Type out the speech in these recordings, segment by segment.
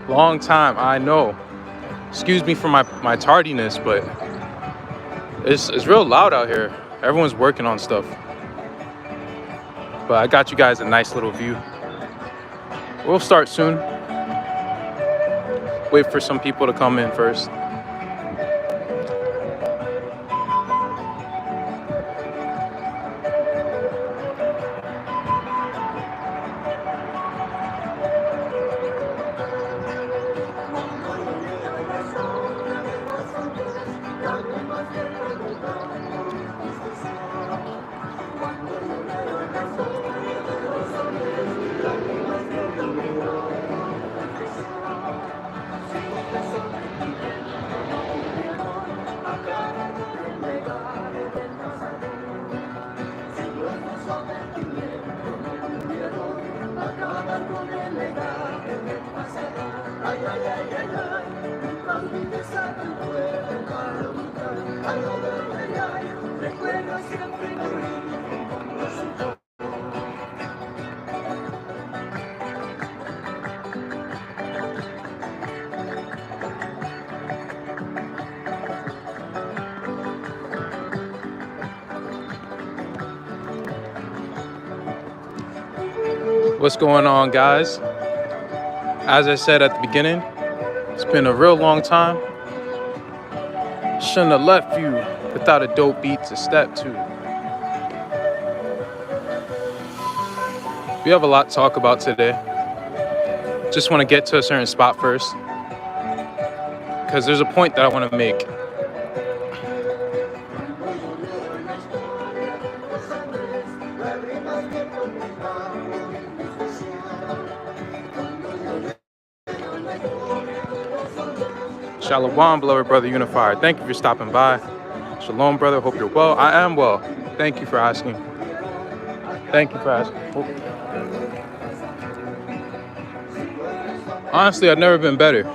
Long time, I know. Excuse me for my tardiness, but it's real loud out here. Everyone's working on stuff. But I got you guys a nice little view. We'll start soon. Wait for some people to come in first. What's going on, guys? As I said at the beginning, it's been a real long time. Shouldn't have left you without a dope beat to step to. We have a lot to talk about today. Just want to get to a certain spot first, because there's a point that I want to make. Shalom, beloved brother unifier. Thank you for stopping by. Shalom, brother. Hope you're well. I am well. Thank you for asking. Thank you for asking. Honestly, I've never been better.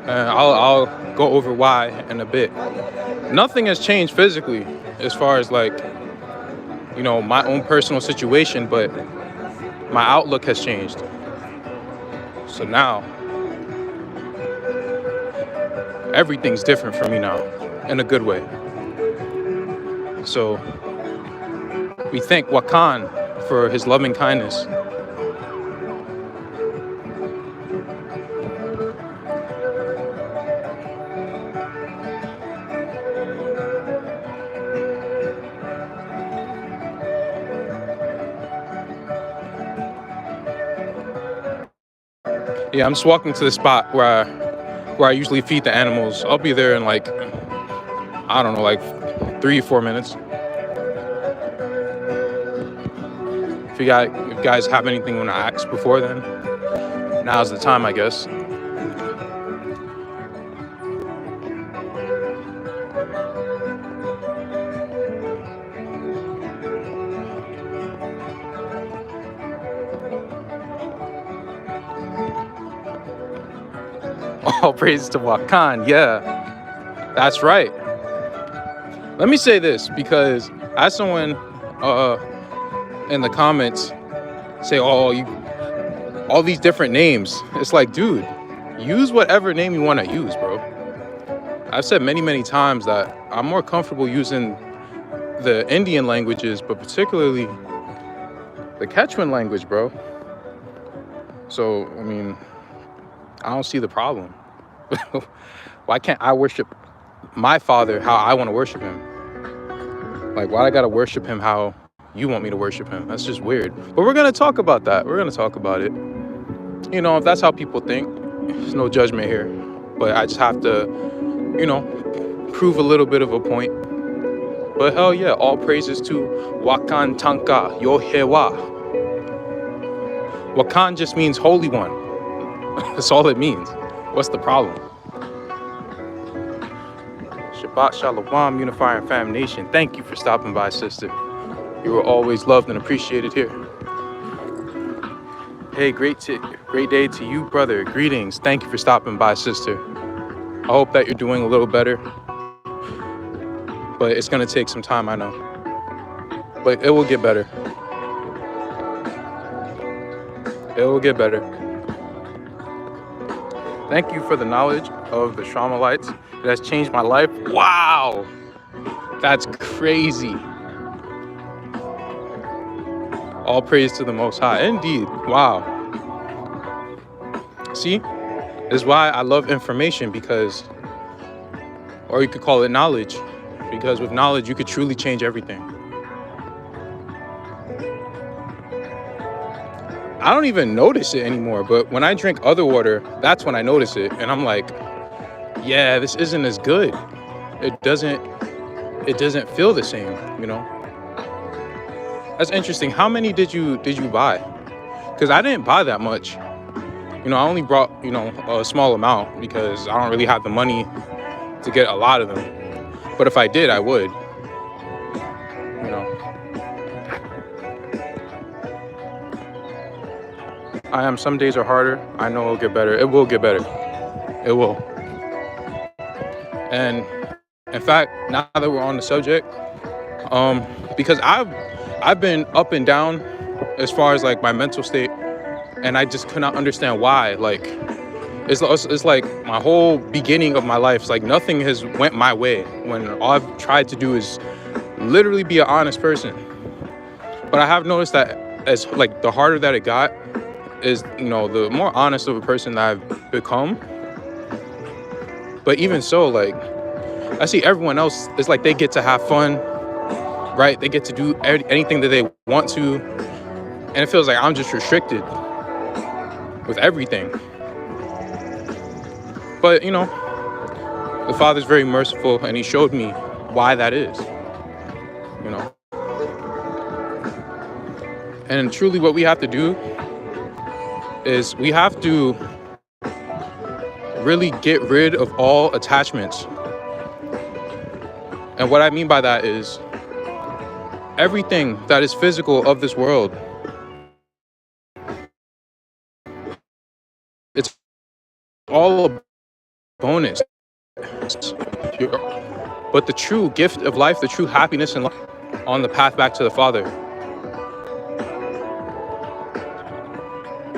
And I'll go over why in a bit. Nothing has changed physically as far as my own personal situation, but my outlook has changed. So now, everything's different for me now, in a good way. So we thank Wakan for his loving kindness. Yeah, I'm just walking to the spot where I usually feed the animals. I'll be there in 3 or 4 minutes. If you guys have anything you want to ask before then, now's the time, I guess. All praise to Wakan. Yeah, that's right. Let me say this, because as someone in the comments say, "Oh, all these different names." It's like, dude, use whatever name you want to use, bro. I've said many times that I'm more comfortable using the Indian languages, but particularly the Quechuan language, bro. So, I mean, I don't see the problem. Why can't I worship my father how I want to worship him? Like, why I gotta worship him how you want me to worship him? That's just weird. But we're gonna talk about that. We're gonna talk about it. If that's how people think, there's no judgment here. But I just have to, prove a little bit of a point. But hell yeah, all praises to Wakan Tanka Yohewa. Wakan just means Holy One. That's all it means. What's the problem? Shabbat Shalom, Unifying Fam Nation. Thank you for stopping by, sister. You were always loved and appreciated here. Hey, great day to you, brother. Greetings. Thank you for stopping by, sister. I hope that you're doing a little better. But it's going to take some time, I know. But it will get better. It will get better. Thank you for the knowledge of the Shamalites. It has changed my life. Wow, that's crazy. All praise to the Most High. Indeed. Wow. See, this is why I love information, because, or you could call it knowledge, because with knowledge you could truly change everything. I don't even notice it anymore, but when I drink other water, that's when I notice it, and I'm like, yeah, this isn't as good. It doesn't feel the same, you know. That's interesting. How many did you buy? Because I didn't buy that much. You know, I only brought, you know, a small amount because I don't really have the money to get a lot of them. But if I did, I would. You know. Some days are harder. I know it'll get better. It will get better. It will. And in fact, now that we're on the subject, because I've been up and down as far as like my mental state, and I just could not understand why. Like, it's like my whole beginning of my life, it's like nothing has went my way when all I've tried to do is literally be an honest person. But I have noticed that as like the harder that it got, is, you know, the more honest of a person that I've become. But even so, like, I see everyone else, it's like they get to have fun, right? They get to do anything that they want to, and it feels like I'm just restricted with everything. But, you know, the Father's very merciful, and he showed me why that is, you know. And truly what we have to do is we have to really get rid of all attachments. And what I mean by that is everything that is physical of this world, it's all a bonus. But the true gift of life, the true happiness in life, on the path back to the Father.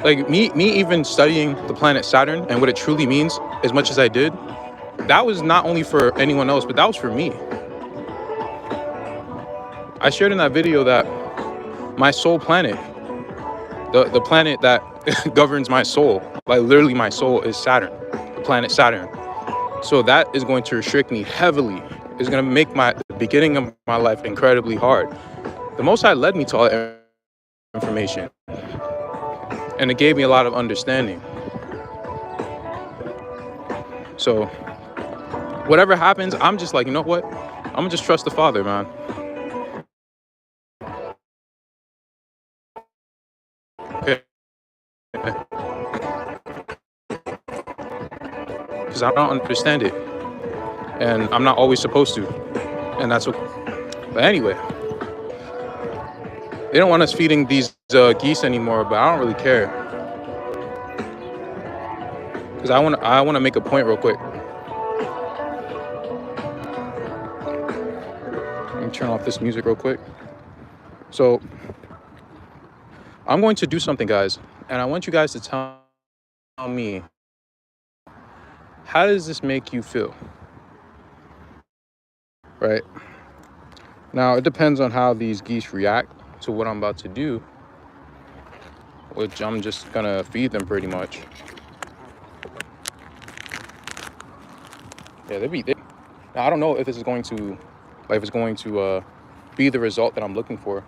Like me even studying the planet Saturn and what it truly means as much as I did, that was not only for anyone else, but that was for me. I shared in that video that my soul planet, the planet that governs my soul, like literally my soul, is Saturn, the planet Saturn. So that is going to restrict me heavily. It's going to make the beginning of my life incredibly hard. The Most High led me to all that information, and it gave me a lot of understanding. So whatever happens, I'm just like, you know what? I'm gonna just trust the Father, man. Okay. Because I don't understand it, and I'm not always supposed to, and that's okay. But anyway, they don't want us feeding these geese anymore, but I don't really care, because I want to make a point real quick. Let me turn off this music real quick. So I'm going to do something, guys, and I want you guys to tell me, how does this make you feel? Right? Now, it depends on how these geese react to what I'm about to do, which I'm just gonna feed them pretty much. Yeah, now, I don't know if this is going to, like, if it's going to be the result that I'm looking for.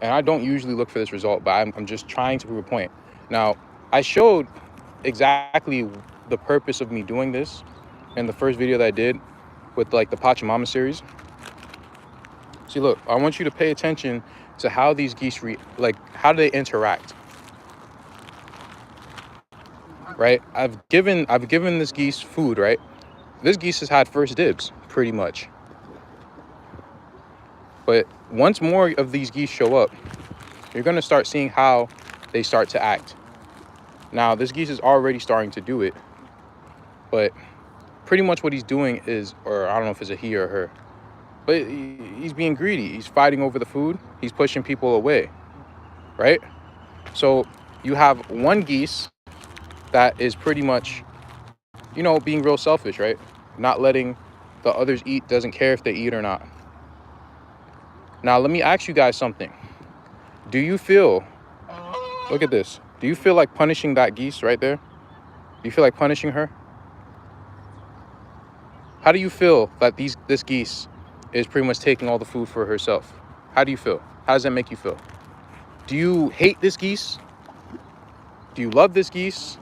And I don't usually look for this result, but I'm just trying to prove a point. Now, I showed exactly the purpose of me doing this in the first video that I did with, like, the Pachamama series. See, look, I want you to pay attention to how these geese, how do they interact? Right? I've given this geese food, right? This geese has had first dibs, pretty much. But once more of these geese show up, you're going to start seeing how they start to act. Now, this geese is already starting to do it, but pretty much what he's doing is, or I don't know if it's a he or her, but he's being greedy. He's fighting over the food. He's pushing people away, right? So you have one geese that is pretty much, being real selfish, right? Not letting the others eat, doesn't care if they eat or not. Now, let me ask you guys something. Do you feel, look at this, do you feel like punishing that geese right there? Do you feel like punishing her? How do you feel that this geese is pretty much taking all the food for herself? How do you feel? How does that make you feel? Do you hate this geese? Do you love this geese?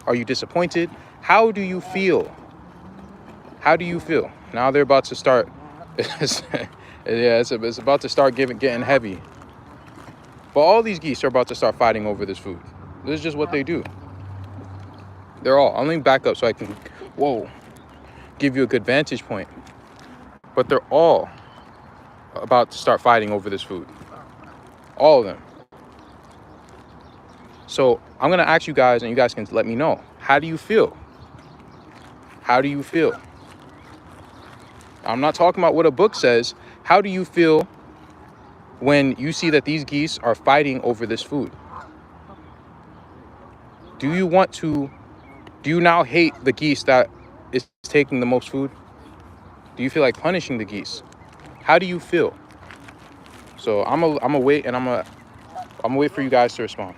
Are you disappointed? How do you feel? How do you feel? Now they're about to start. It's about to start getting heavy. But all these geese are about to start fighting over this food. This is just what they do. They're all. I'll let me back up so I can, give you a good vantage point. But they're all about to start fighting over this food. All of them. So I'm going to ask you guys, and you guys can let me know. How do you feel? How do you feel? I'm not talking about what a book says. How do you feel when you see that these geese are fighting over this food? Do you now hate the geese that is taking the most food? Do you feel like punishing the geese? How do you feel? So I'm gonna wait, and I'm gonna wait for you guys to respond.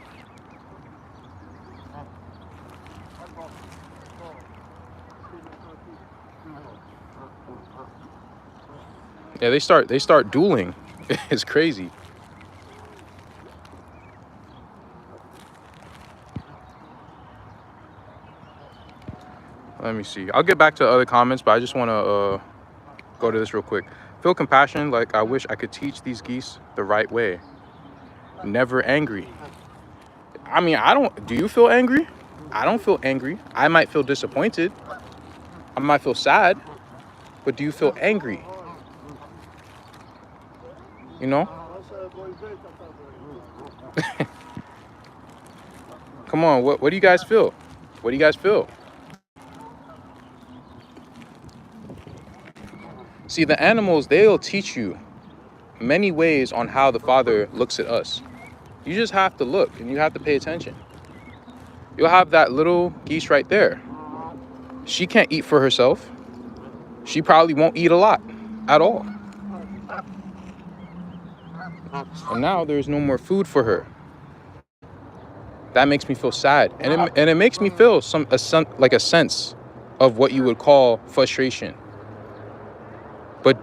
Yeah, they start dueling. It's crazy. Let me see. I'll get back to other comments, but I just want to go to this real quick. Feel compassion, like I wish I could teach these geese the right way. Never angry. I mean, do you feel angry? I don't feel angry. I might feel disappointed. I might feel sad. But do you feel angry? Come on, what do you guys feel? What do you guys feel? See, the animals, they'll teach you many ways on how the Father looks at us. You just have to look, and you have to pay attention. You'll have that little geese right there. She can't eat for herself. She probably won't eat a lot at all. And now there's no more food for her. That makes me feel sad. And it makes me feel like a sense of what you would call frustration. But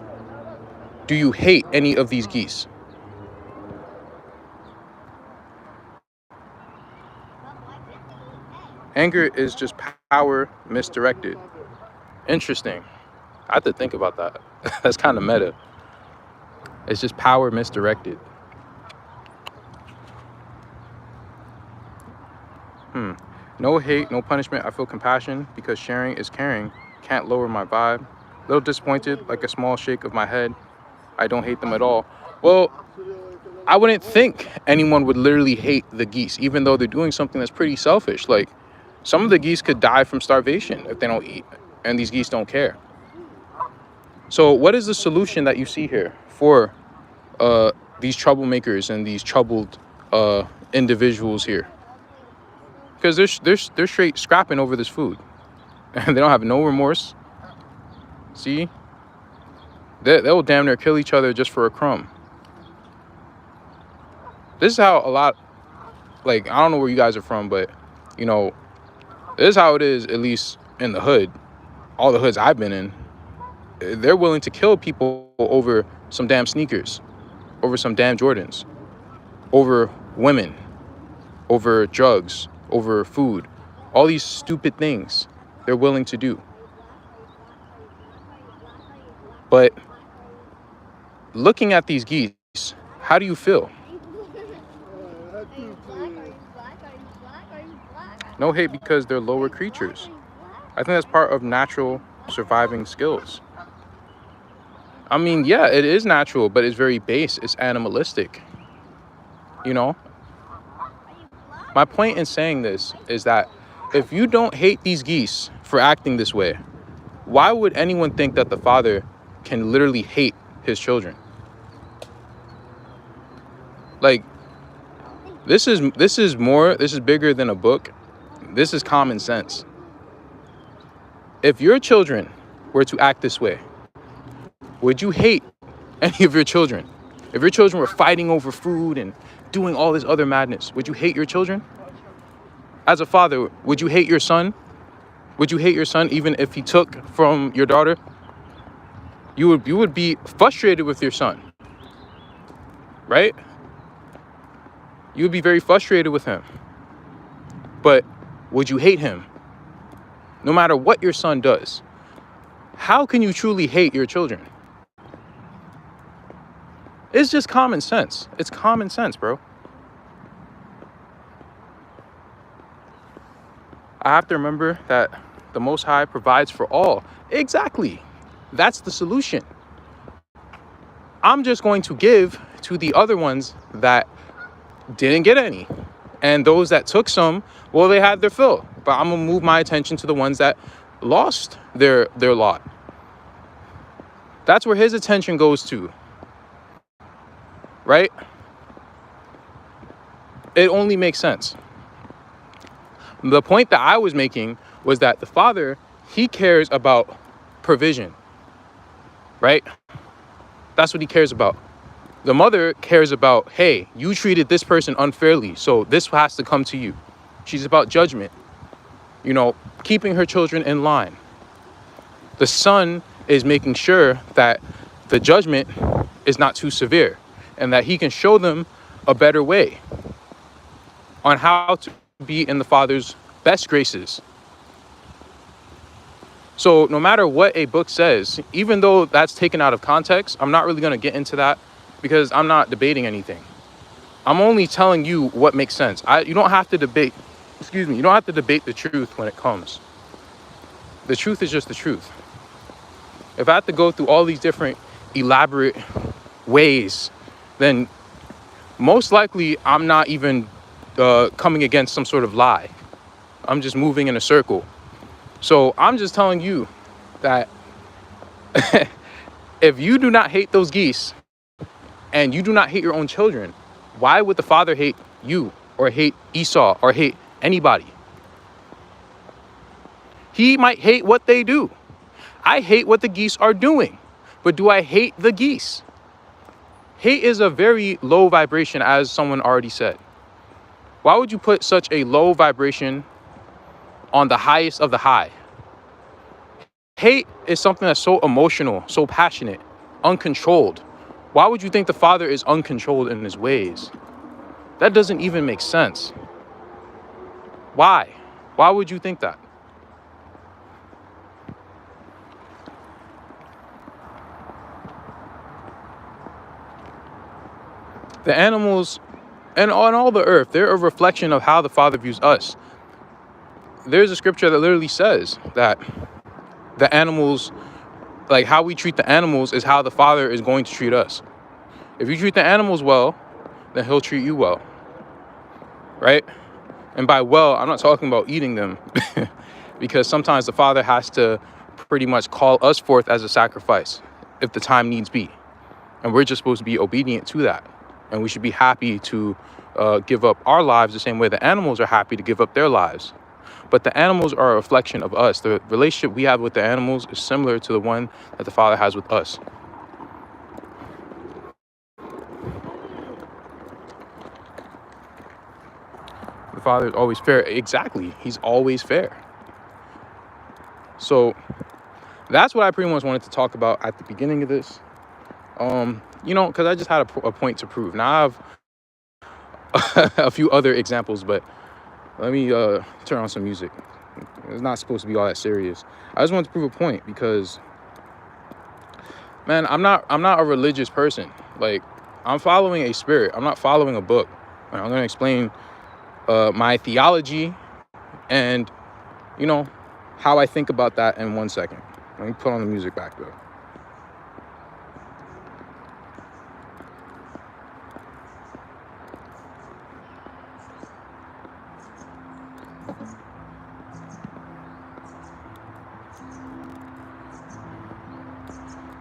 do you hate any of these geese? Anger is just power misdirected. Interesting. I have to think about that. That's kind of meta. It's just power misdirected. No hate, no punishment. I feel compassion because sharing is caring. Can't lower my vibe. Little disappointed, like a small shake of my head. I don't hate them at all. Well, I wouldn't think anyone would literally hate the geese, even though they're doing something that's pretty selfish. Like, some of the geese could die from starvation if they don't eat, and these geese don't care. So what is the solution that you see here for these troublemakers and these troubled individuals here? Because they're straight scrapping over this food, and they don't have no remorse. See, they'll damn near kill each other just for a crumb. This is how a lot, like, I don't know where you guys are from, but this is how it is, at least in the hood. All the hoods I've been in, they're willing to kill people over some damn sneakers, over some damn Jordans, over women, over drugs, over food. All these stupid things they're willing to do. But looking at these geese, how do you feel? No hate because they're lower creatures. I think that's part of natural surviving skills. I mean, yeah, it is natural, but it's very base. It's animalistic. My point in saying this is that if you don't hate these geese for acting this way, why would anyone think that the Father can literally hate his children? Like, This is bigger than a book. This is common sense. If your children were to act this way, would you hate any of your children? If your children were fighting over food and doing all this other madness, would you hate your children? As a father, would you hate your son? Would you hate your son even if he took from your daughter? You would be frustrated with your son, right? You would be very frustrated with him. But would you hate him? No matter what your son does, how can you truly hate your children? It's just common sense. It's common sense, bro. I have to remember that the Most High provides for all. Exactly. That's the solution. I'm just going to give to the other ones that didn't get any. And those that took some, well, they had their fill. But I'm going to move my attention to the ones that lost their lot. That's where his attention goes to. Right? It only makes sense. The point that I was making was that the father, he cares about provision. Right? That's what he cares about. The mother cares about, hey, you treated this person unfairly, so this has to come to you. She's about judgment, keeping her children in line. The son is making sure that the judgment is not too severe and that he can show them a better way on how to be in the father's best graces. So no matter what a book says, even though that's taken out of context, I'm not really going to get into that because I'm not debating anything. I'm only telling you what makes sense. You don't have to debate, you don't have to debate the truth when it comes. The truth is just the truth. If I have to go through all these different elaborate ways, then most likely I'm not even coming against some sort of lie. I'm just moving in a circle. So I'm just telling you that if you do not hate those geese and you do not hate your own children, why would the father hate you or hate Esau or hate anybody? He might hate what they do. I hate what the geese are doing, but do I hate the geese? Hate is a very low vibration, as someone already said. Why would you put such a low vibration on the highest of the high? Hate is something that's so emotional, so passionate, uncontrolled. Why would you think the father is uncontrolled in his ways? That doesn't even make sense. Why? Why would you think that? The animals and on all the earth, they're a reflection of how the Father views us. There's a scripture that literally says that the animals, like how we treat the animals is how the Father is going to treat us. If you treat the animals well, then he'll treat you well. Right? And by well, I'm not talking about eating them because sometimes the Father has to pretty much call us forth as a sacrifice if the time needs be. And we're just supposed to be obedient to that. And we should be happy to give up our lives the same way the animals are happy to give up their lives. But the animals are a reflection of us. The relationship we have with the animals is similar to the one that the Father has with us. The Father is always fair. Exactly. He's always fair. So that's what I pretty much wanted to talk about at the beginning of this. Because I just had a point to prove. Now I have a few other examples, but let me turn on some music. It's not supposed to be all that serious. I just wanted to prove a point because, man, I'm not a religious person. Like, I'm following a spirit. I'm not following a book. I'm going to explain my theology and, how I think about that in 1 second. Let me put on the music back, though.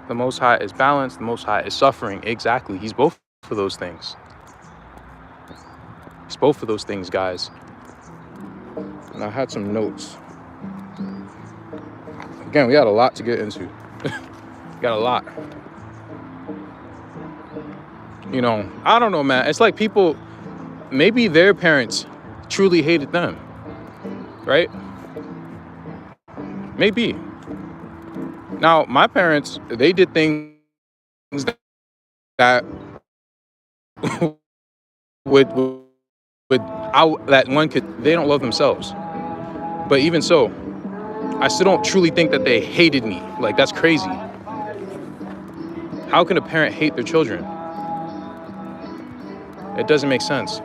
The Most High is balanced. The Most High is suffering. Exactly. He's both of those things. He's both of those things, guys. And I had some notes. Again, we got a lot to get into. Got a lot. You know, I don't know, man. It's like people, maybe their parents truly hated them, right? Maybe. Now, my parents, they did things that would out that one could, they don't love themselves. But even so, I still don't truly think that they hated me. Like, that's crazy. How can a parent hate their children? It doesn't make sense.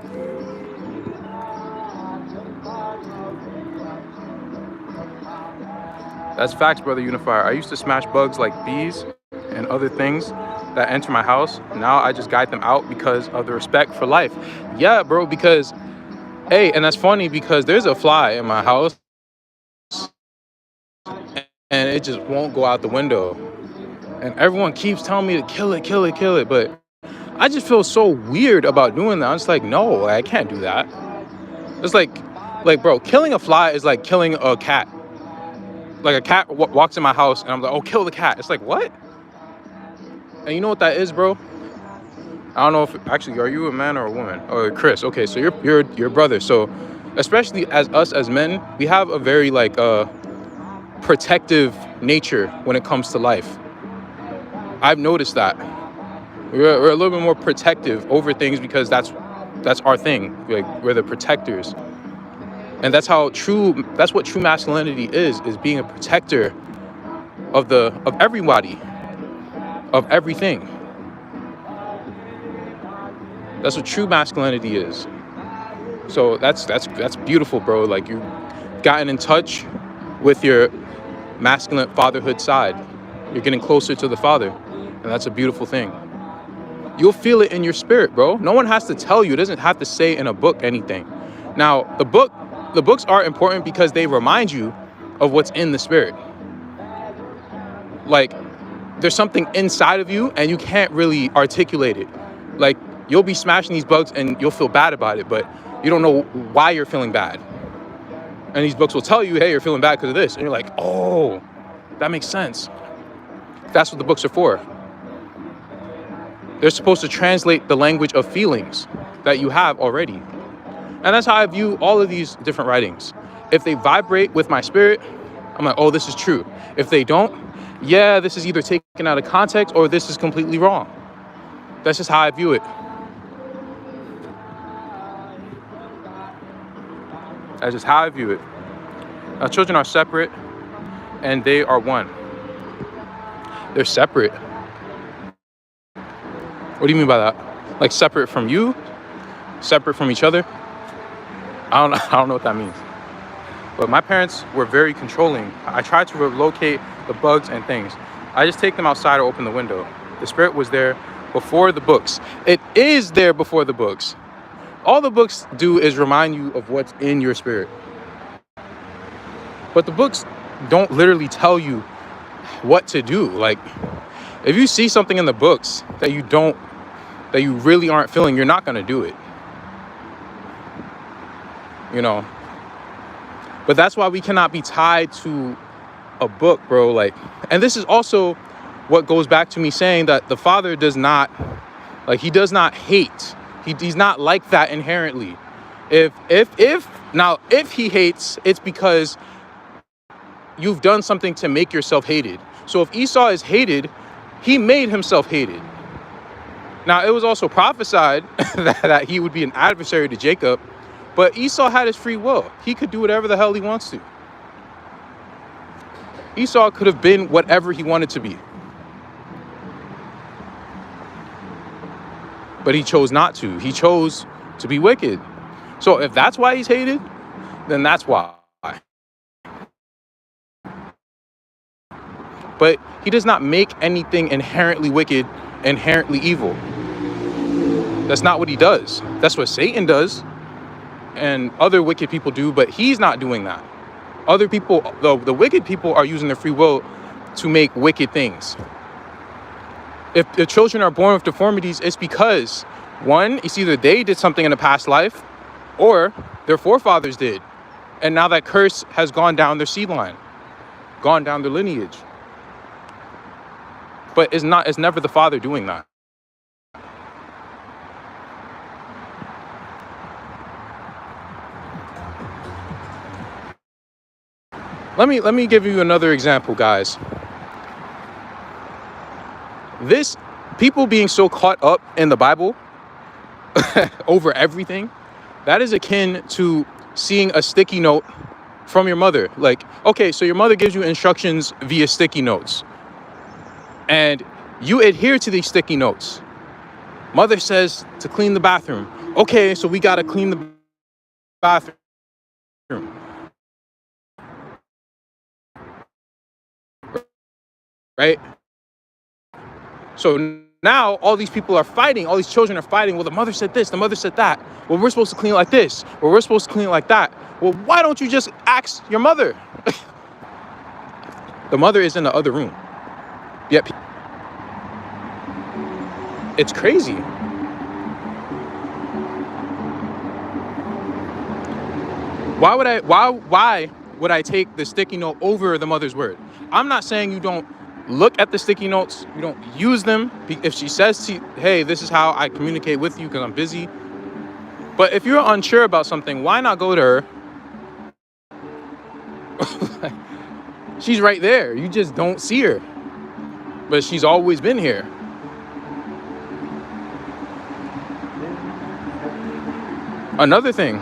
That's facts, brother Unifier. I used to smash bugs like bees and other things that enter my house. Now I just guide them out because of the respect for life. Yeah, bro, because, hey, and that's funny because there's a fly in my house and it just won't go out the window. And everyone keeps telling me to kill it, kill it, kill it. But I just feel so weird about doing that. I'm just like, no, I can't do that. It's like, bro, killing a fly is like killing a cat. Like a cat walks in my house and I'm like, oh, kill the cat. It's like, what? And you know what that is, bro? I don't know if, actually, are you a man or a woman? Or Chris, okay, so you're brother. So especially as us as men, we have a very like protective nature when it comes to life. I've noticed that. We're a little bit more protective over things because that's our thing. Like, we're the protectors. And that's what true masculinity is being a protector of everybody, of everything. That's what true masculinity is. So that's beautiful, bro. Like, you've gotten in touch with your masculine fatherhood side. You're getting closer to the father, and that's a beautiful thing. You'll feel it in your spirit, bro. No one has to tell you. It doesn't have to say in a book anything. Now, the books are important because they remind you of what's in the spirit. Like, there's something inside of you and you can't really articulate it. Like, you'll be smashing these bugs and you'll feel bad about it, but you don't know why you're feeling bad. And these books will tell you, hey, you're feeling bad because of this. And you're like, oh, that makes sense. That's what the books are for. They're supposed to translate the language of feelings that you have already. And that's how I view all of these different writings. If they vibrate with my spirit, I'm like, oh, this is true. If they don't, yeah, this is either taken out of context or this is completely wrong. That's just how I view it. That's just how I view it. Now, children are separate and they are one. They're separate. What do you mean by that? Like, separate from you? Separate from each other? I don't know what that means. But my parents were very controlling. I tried to relocate the bugs and things. I just take them outside or open the window. The spirit was there before the books. It is there before the books. All the books do is remind you of what's in your spirit. But the books don't literally tell you what to do. Like, if you see something in the books that you really aren't feeling, you're not going to do it. You know? But that's why we cannot be tied to a book, bro. Like, and this is also what goes back to me saying that the Father does not, like, he does not hate. He's not like that inherently. If he hates, it's because you've done something to make yourself hated. So if Esau is hated, he made himself hated. Now, it was also prophesied that he would be an adversary to Jacob, but Esau had his free will. He could do whatever the hell he wants to. Esau could have been whatever he wanted to be. But he chose not to. He chose to be wicked. So if that's why he's hated, then that's why. But he does not make anything inherently wicked, inherently evil. That's not what he does. That's what Satan does and other wicked people do, but he's not doing that. Other people, the wicked people, are using their free will to make wicked things. If the children are born with deformities, it's because, one, it's either they did something in a past life, or their forefathers did. And now that curse has gone down their seed line, gone down their lineage. But it's never the father doing that. Let me give you another example, guys. This people being so caught up in the Bible over everything, that is akin to seeing a sticky note from your mother. Like, okay, so your mother gives you instructions via sticky notes, and you adhere to these sticky notes. Mother says to clean the bathroom. Okay, so we gotta clean the bathroom. Right? So now all these people are fighting, all these children are fighting. Well, the mother said this, the mother said that. Well, we're supposed to clean it like this. Well, we're supposed to clean it like that. Well, why don't you just ask your mother? The mother is in the other room. Yet it's crazy. Why would I take the sticky note over the mother's word? I'm not saying you don't look at the sticky notes, you don't use them. If she says, hey, this is how I communicate with you because I'm busy. But if you're unsure about something, why not go to her? She's right there. You just don't see her. But she's always been here. Another thing,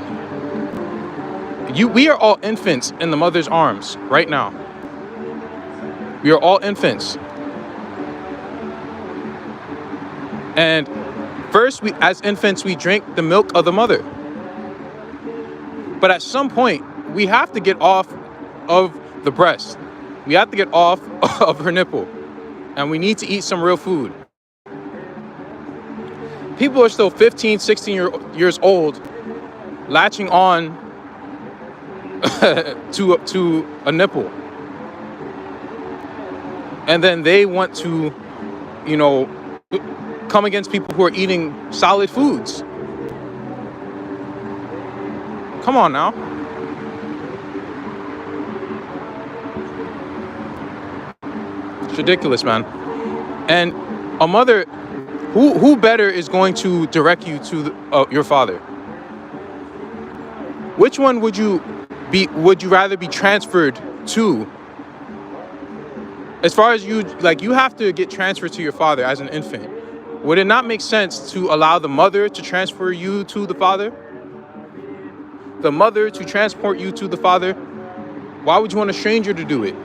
we are all infants in the mother's arms right now. We are all infants. And first, as infants, we drink the milk of the mother. But at some point, we have to get off of the breast. We have to get off of her nipple. And we need to eat some real food. People are still 15, 16 years old, latching on to a nipple. And then they want to, come against people who are eating solid foods. Come on now. It's ridiculous, man. And a mother, who better is going to direct you to your father? Which one would you rather be transferred to? As far as you have to get transferred to your father as an infant. Would it not make sense to allow the mother to transfer you to the father? The mother to transport you to the father? Why would you want a stranger to do it?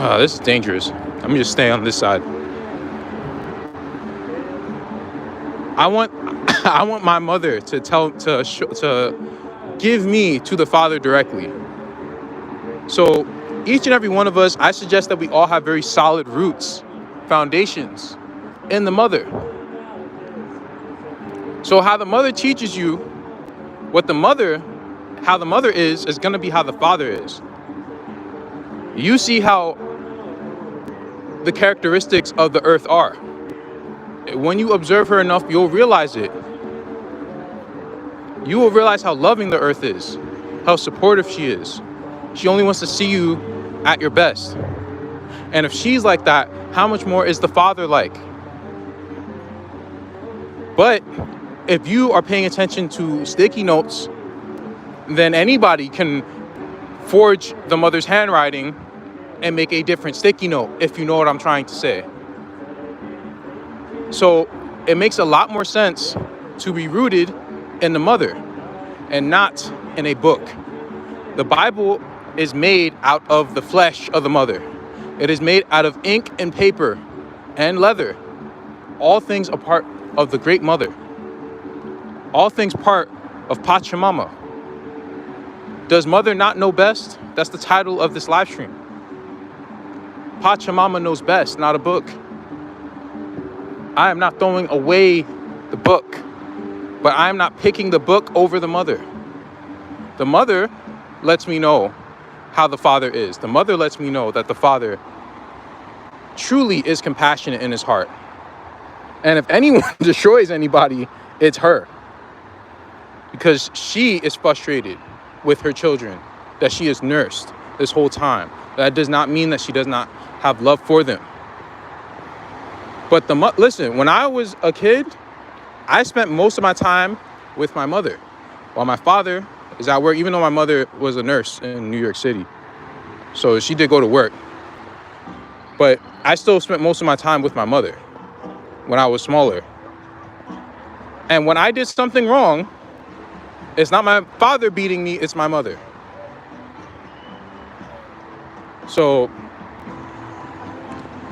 Oh, this is dangerous. Let me just stay on this side. I want my mother to give me to the father directly. So each and every one of us, I suggest that we all have very solid roots, foundations in the mother. So how the mother teaches you how the mother is going to be how the father is. You see how the characteristics of the earth are. When you observe her enough, you'll realize it. You will realize how loving the earth is, how supportive she is. She only wants to see you at your best. And if she's like that, how much more is the father like? But if you are paying attention to sticky notes, then anybody can forge the mother's handwriting and make a different sticky note, if you know what I'm trying to say. So it makes a lot more sense to be rooted in the mother and not in a book. The Bible is made out of the flesh of the mother. It is made out of ink and paper and leather. All things are part of the great mother. All things part of Pachamama. Does mother not know best? That's the title of this live stream. Pachamama knows best, not a book. I am not throwing away the book, but I am not picking the book over the mother. The mother lets me know how the father is. The mother lets me know that the father truly is compassionate in his heart. And if anyone destroys anybody, it's her. Because she is frustrated with her children that she has nursed this whole time. That does not mean that she does not have love for them. But listen, when I was a kid, I spent most of my time with my mother while my father is at work, even though my mother was a nurse in New York City. So she did go to work. But I still spent most of my time with my mother when I was smaller. And when I did something wrong, it's not my father beating me, it's my mother. So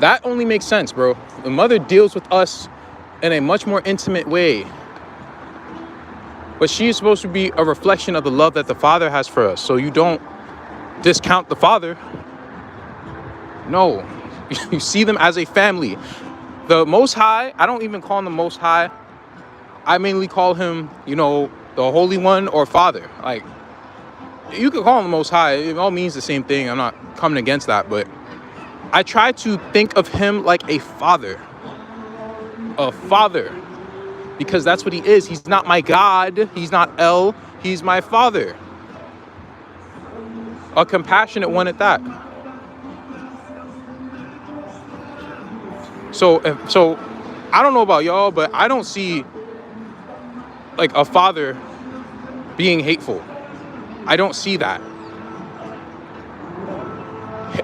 that only makes sense, bro. The mother deals with us in a much more intimate way. But she is supposed to be a reflection of the love that the father has for us. So you don't discount the father. No, you see them as a family. The Most High, I don't even call him the Most High. I mainly call him, the Holy One or Father. Like, you could call him the Most High. It all means the same thing. I'm not coming against that, but I try to think of him like a father. A father. Because that's what he is. He's not my God. He's not El. He's my father. A compassionate one at that. So I don't know about y'all, but I don't see like a father being hateful. I don't see that.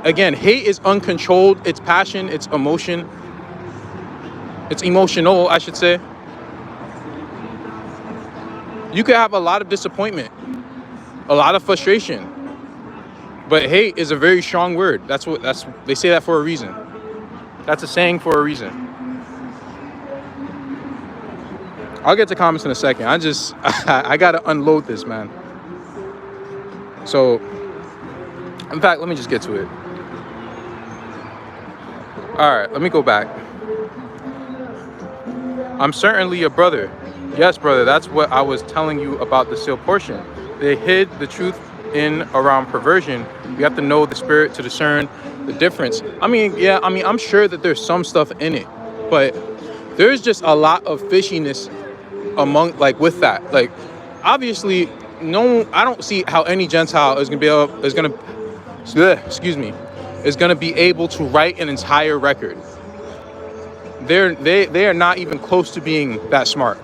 Again, hate is uncontrolled. It's passion. It's emotion. It's emotional, I should say. You could have a lot of disappointment, a lot of frustration, but hate is a very strong word. They say that for a reason. That's a saying for a reason. I'll get to comments in a second. I gotta unload this, man. So, in fact, let me just get to it. All right, let me go back. I'm certainly a brother. Yes, brother, that's what I was telling you about the sealed portion. They hid the truth in around perversion. You have to know the spirit to discern the difference. I'm sure that there's some stuff in it, but there's just a lot of fishiness with that. Like, obviously, I don't see how any Gentile is gonna be able to write an entire record. They are not even close to being that smart.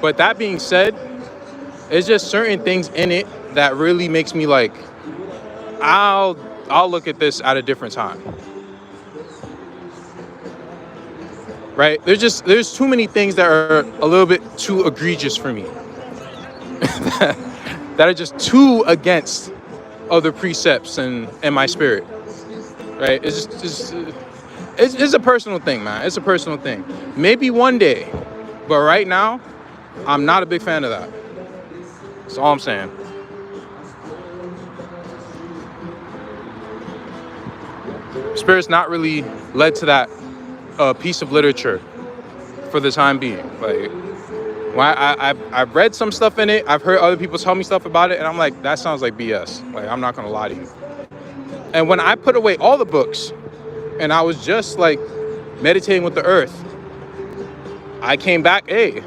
But that being said, it's just certain things in it that really makes me like, I'll look at this at a different time. Right? There's too many things that are a little bit too egregious for me. That are just too against other precepts and my spirit. Right? It's a personal thing, man. It's a personal thing. Maybe one day, but right now, I'm not a big fan of that. That's all I'm saying. Spirit's not really led to that piece of literature for the time being. Like, I've read some stuff in it. I've heard other people tell me stuff about it, and I'm like, that sounds like BS. Like, I'm not gonna lie to you. And when I put away all the books, and I was just like meditating with the earth, I came back, hey,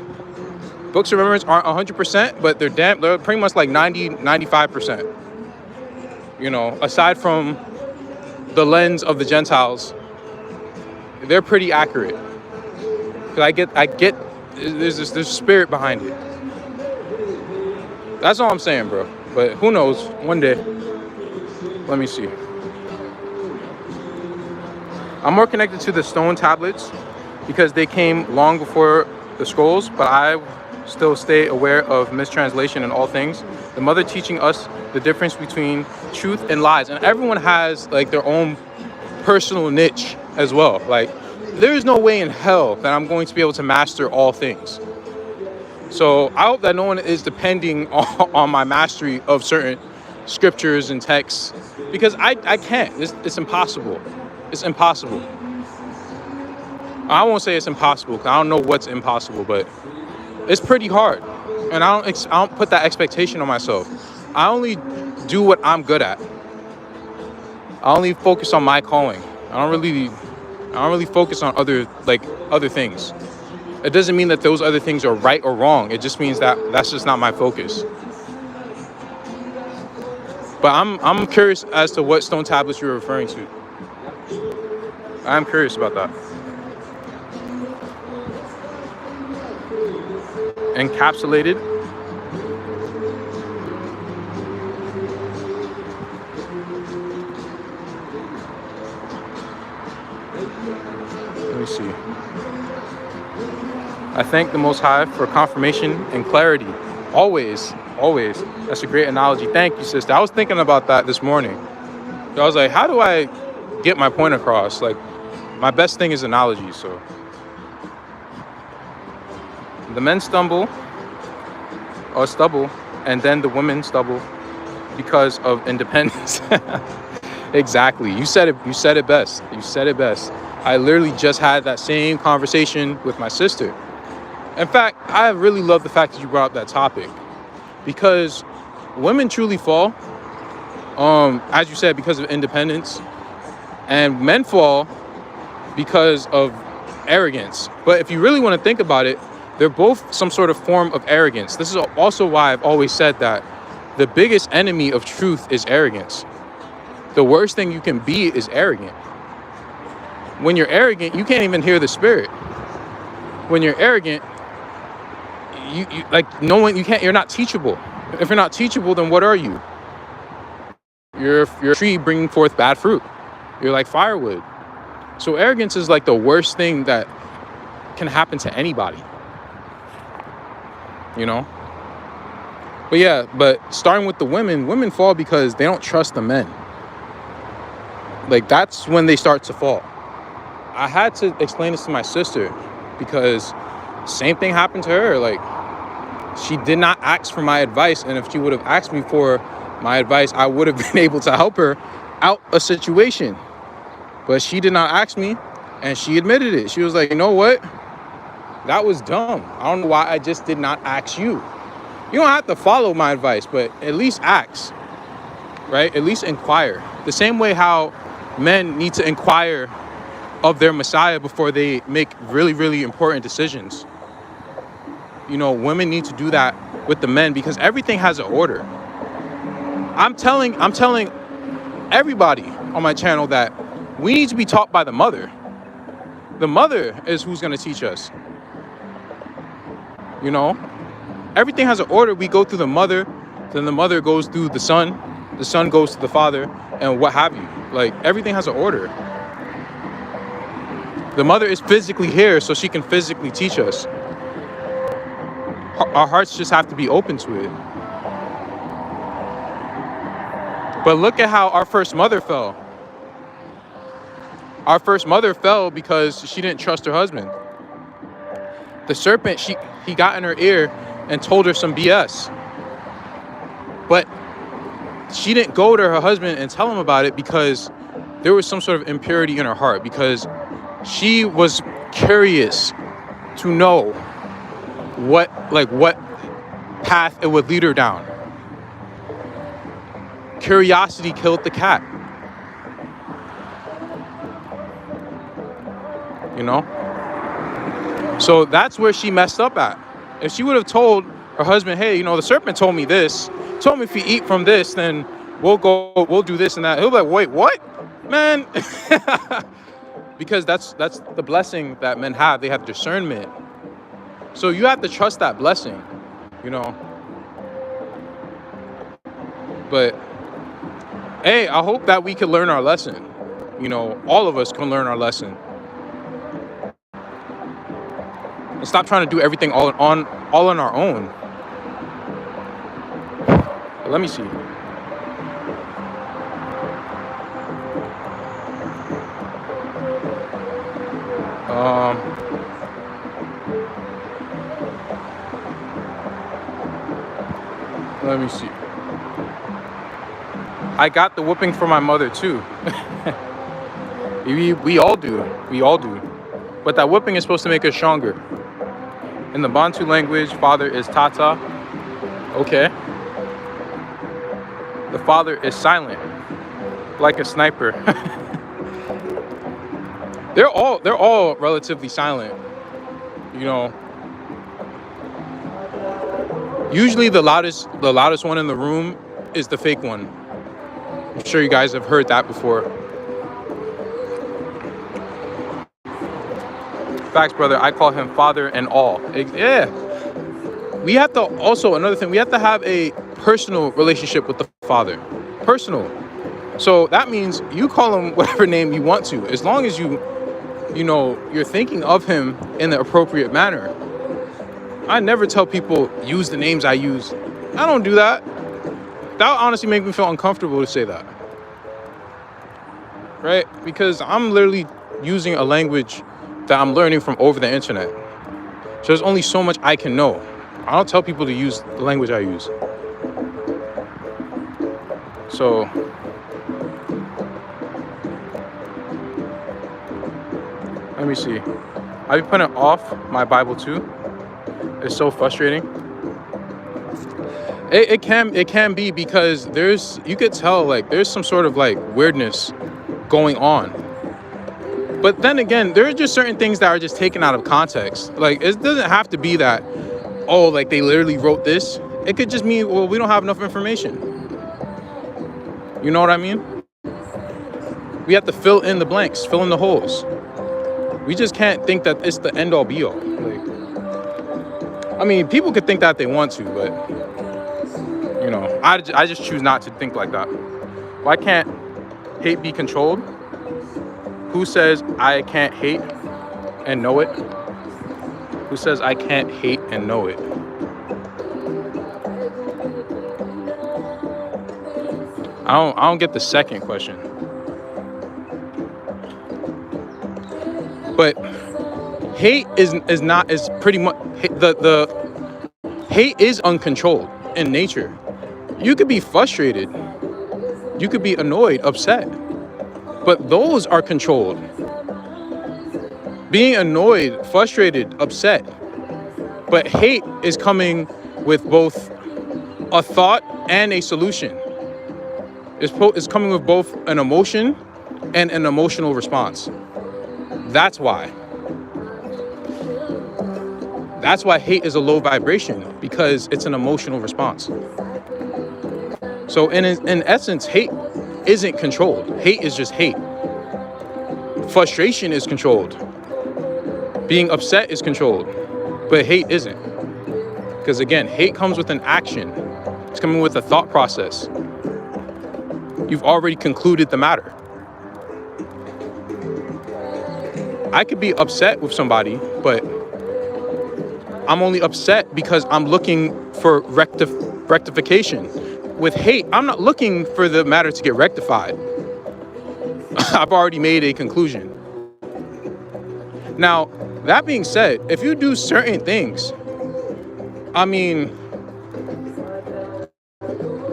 books of remembrance aren't 100%, but they're pretty much like 95%. Aside from the lens of the Gentiles, they're pretty accurate. Cause I get there's spirit behind it. That's all I'm saying, bro. But who knows? One day. Let me see. I'm more connected to the stone tablets because they came long before the scrolls, but I still stay aware of mistranslation in all things. The mother teaching us the difference between truth and lies. And everyone has like their own personal niche as well. Like, there is no way in hell that I'm going to be able to master all things. So I hope that no one is depending on my mastery of certain scriptures and texts, because I can't. It's impossible. It's impossible. I won't say it's impossible because I don't know what's impossible, but it's pretty hard. And I don't put that expectation on myself. I only do what I'm good at. I only focus on my calling. I don't really I don't really focus on other things. It doesn't mean that those other things are right or wrong. It just means that that's just not my focus. But I'm curious as to what stone tablets you're referring to. I'm curious about that. Encapsulated. Let me see. I thank the Most High for confirmation and clarity. Always, always. That's a great analogy. Thank you, sister. I was thinking about that this morning. I was like, how do I get my point across? Like, my best thing is analogy. So the men stumble, and then the women stumble because of independence. Exactly. You said it. You said it best. You said it best. I literally just had that same conversation with my sister. In fact, I really love the fact that you brought up that topic, because women truly fall, as you said, because of independence, and men fall because of arrogance. But if you really want to think about it, they're both some sort of form of arrogance. This is also why I've always said that the biggest enemy of truth is arrogance. The worst thing you can be is arrogant. When you're arrogant, you can't even hear the spirit. When you're arrogant, you like no one. You're not teachable. If you're not teachable, then what are you? You're a tree bringing forth bad fruit. You're like firewood. So arrogance is like the worst thing that can happen to anybody. You know? But yeah, starting with the women fall because they don't trust the men. Like, that's when they start to fall. I had to explain this to my sister because same thing happened to her. Like, she did not ask for my advice, and if she would have asked me for my advice, I would have been able to help her out a situation. But she did not ask me, and she admitted it. She was like, you know what? That was dumb. I don't know why I just did not ask you. You don't have to follow my advice, but at least ask, right? At least inquire. The same way how men need to inquire of their Messiah before they make really, really important decisions. You know, women need to do that with the men because everything has an order. I'm telling everybody on my channel that we need to be taught by the mother. The mother is who's going to teach us. You know, everything has an order. We go through the mother, then the mother goes through the son goes to the father, and what have you. Like, everything has an order. The mother is physically here so she can physically teach us. Our hearts just have to be open to it. But look at how our first mother fell. Our first mother fell because she didn't trust her husband. The serpent, he got in her ear and told her some BS. But she didn't go to her husband and tell him about it because there was some sort of impurity in her heart, because she was curious to know what path it would lead her down. Curiosity killed the cat. You know? So that's where she messed up at. If she would have told her husband, hey, you know, the serpent told me this, told me if you eat from this, then we'll do this and that. He'll be like, wait, what? Man. Because that's the blessing that men have. They have discernment. So you have to trust that blessing, you know. But, hey, I hope that we can learn our lesson. You know, all of us can learn our lesson. And stop trying to do everything all on our own. But let me see. Let me see. I got the whooping from my mother too. we all do. We all do. But that whooping is supposed to make us stronger. In the Bantu language, father is tata. Okay. The father is silent, like a sniper. they're all relatively silent. You know, usually the loudest one in the room is the fake one. I'm sure you guys have heard that before. Facts, brother. I call him father and all. Yeah. We have to also, another thing, we have to have a personal relationship with the father. Personal. So that means you call him whatever name you want to, as long as you're thinking of him in the appropriate manner. I never tell people use the names I use. I don't do that. That would honestly make me feel uncomfortable to say that. Right? Because I'm literally using a language that I'm learning from over the internet. So there's only so much I can know. I don't tell people to use the language I use. So let me see. I've been putting off my Bible too. It's so frustrating. It can be because you could tell like there's some sort of like weirdness going on. But then again, there are just certain things that are just taken out of context. Like it doesn't have to be that, oh, like they literally wrote this. It could just mean, well, we don't have enough information. You know what I mean? We have to fill in the blanks, fill in the holes. We just can't think that it's the end all be all. Like, I mean, people could think that they want to, but I just choose not to think like that. Why can't hate be controlled? Who says I can't hate and know it? Who says I can't hate and know it? I don't get the second question. But hate is pretty much the hate is uncontrolled in nature. You could be frustrated, you could be annoyed, upset, but those are controlled. Being annoyed, frustrated, upset, but hate is coming with both a thought and a solution. It's coming with both an emotion and an emotional response. That's why hate is a low vibration, because it's an emotional response. So in essence, hate isn't controlled. Hate is just hate. Frustration is controlled. Being upset is controlled, but hate isn't. Because again, hate comes with an action. It's coming with a thought process. You've already concluded the matter. I could be upset with somebody, but I'm only upset because I'm looking for rectification. With hate, I'm not looking for the matter to get rectified. I've already made a conclusion. Now, that being said, if you do certain things, I mean,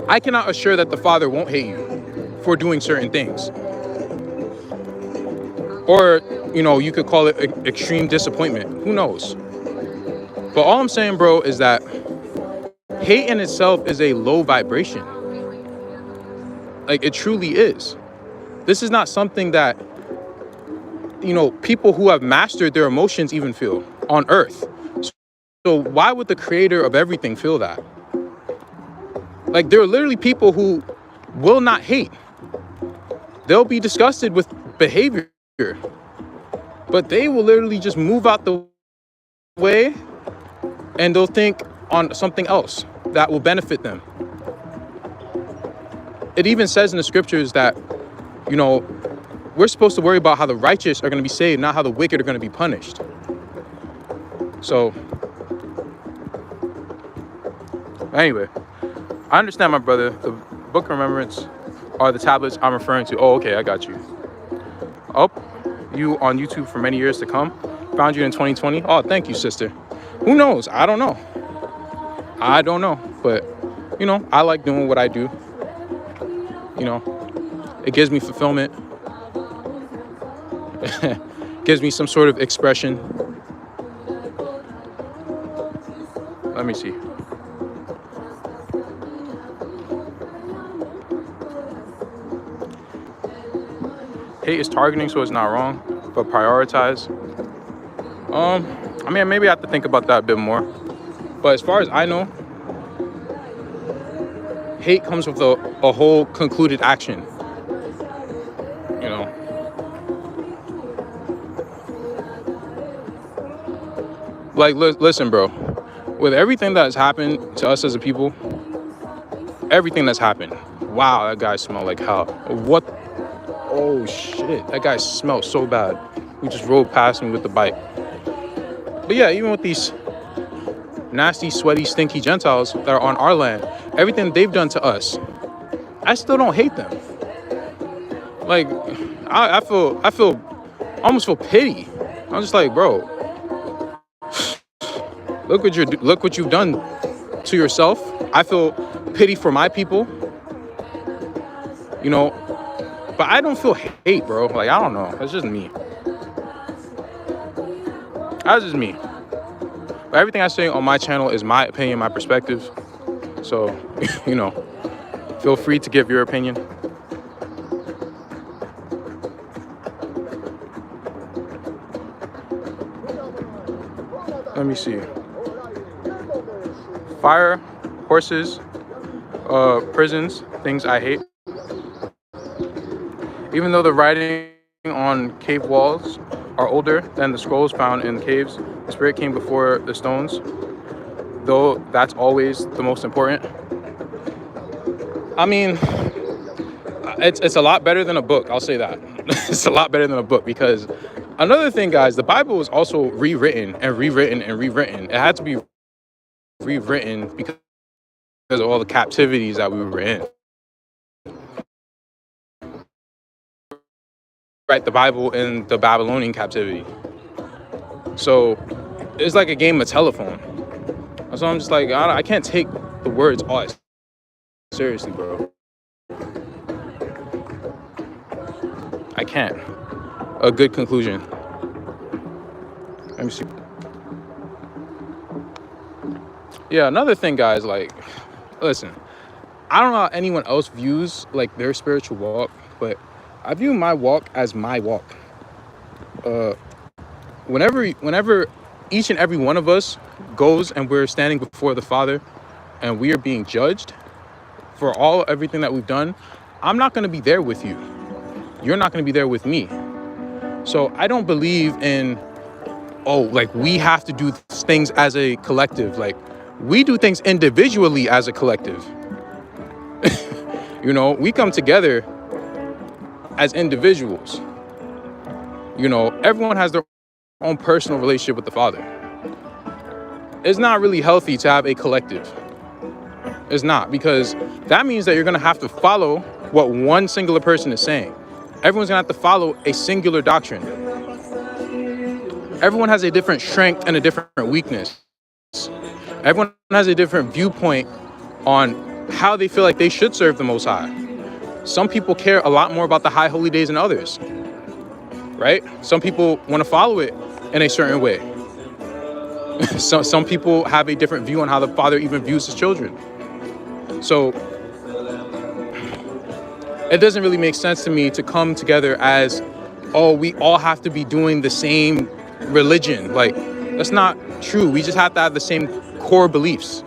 I cannot assure that the Father won't hate you for doing certain things. Or, you could call it extreme disappointment. Who knows? But all I'm saying, bro, is that hate in itself is a low vibration. Like, it truly is. This is not something that, people who have mastered their emotions even feel on earth. So why would the creator of everything feel that? Like, there are literally people who will not hate. They'll be disgusted with behavior, but they will literally just move out the way and they'll think on something else that will benefit them. It even says in the scriptures that, we're supposed to worry about how the righteous are going to be saved, not how the wicked are going to be punished. So, anyway, I understand, my brother. The book of remembrance are the tablets I'm referring to. Oh, okay, I got you. Oh, you on YouTube for many years to come. Found you in 2020. Oh, thank you, sister. Who knows? I don't know. But, I like doing what I do. It gives me fulfillment. Gives me some sort of expression. Let me see. Hate is targeting, so it's not wrong. but prioritize. I mean, maybe I have to think about that a bit more. But as far as I know, hate comes with a whole concluded action. You know, like listen, bro. With everything that's happened to us as a people, everything that's happened. Wow, that guy smelled like hell. What? Oh shit, that guy smelled so bad. He just rode past me with the bike. But yeah, even with these nasty, sweaty, stinky Gentiles that are on our land, everything they've done to us, I still don't hate them. Like, I almost feel pity. I'm just like, bro, look what you've done to yourself. I feel pity for my people, you know, but I don't feel hate, bro. Like, I don't know. That's just me. That's just me. But everything I say on my channel is my opinion, my perspective. So, you know, feel free to give your opinion. Let me see. Fire, horses, prisons, things I hate. Even though the writing on cave walls are older than the scrolls found in caves, the spirit came before the stones, though that's always the most important. I mean, it's a lot better than a book, I'll say that. It's a lot better than a book, because another thing, guys, the Bible was also rewritten and rewritten and rewritten. It had to be rewritten because of all the captivities that we were in. Write the Bible in the Babylonian captivity. So it's like a game of telephone. So I'm just like, I can't take the words all seriously, bro. I can't. A good conclusion. Let me see. Yeah, another thing, guys, like, listen, I don't know how anyone else views like their spiritual walk, but I view my walk as my walk. Whenever each and every one of us goes and we're standing before the Father and we are being judged for everything that we've done, I'm not going to be there with you. You're not going to be there with me. So I don't believe in, like we have to do things as a collective. Like, we do things individually as a collective. You know, we come together as individuals. You know, everyone has their own personal relationship with the Father. It's not really healthy to have a collective. It's not, because that means that you're going to have to follow what one singular person is saying. Everyone's going to have to follow a singular doctrine. Everyone has a different strength and a different weakness. Everyone has a different viewpoint on how they feel like they should serve the Most High. Some people care a lot more about the high holy days than others, right? Some people want to follow it in a certain way. Some people have a different view on how the Father even views his children. So it doesn't really make sense to me to come together as, we all have to be doing the same religion. Like, that's not true. We just have to have the same core beliefs.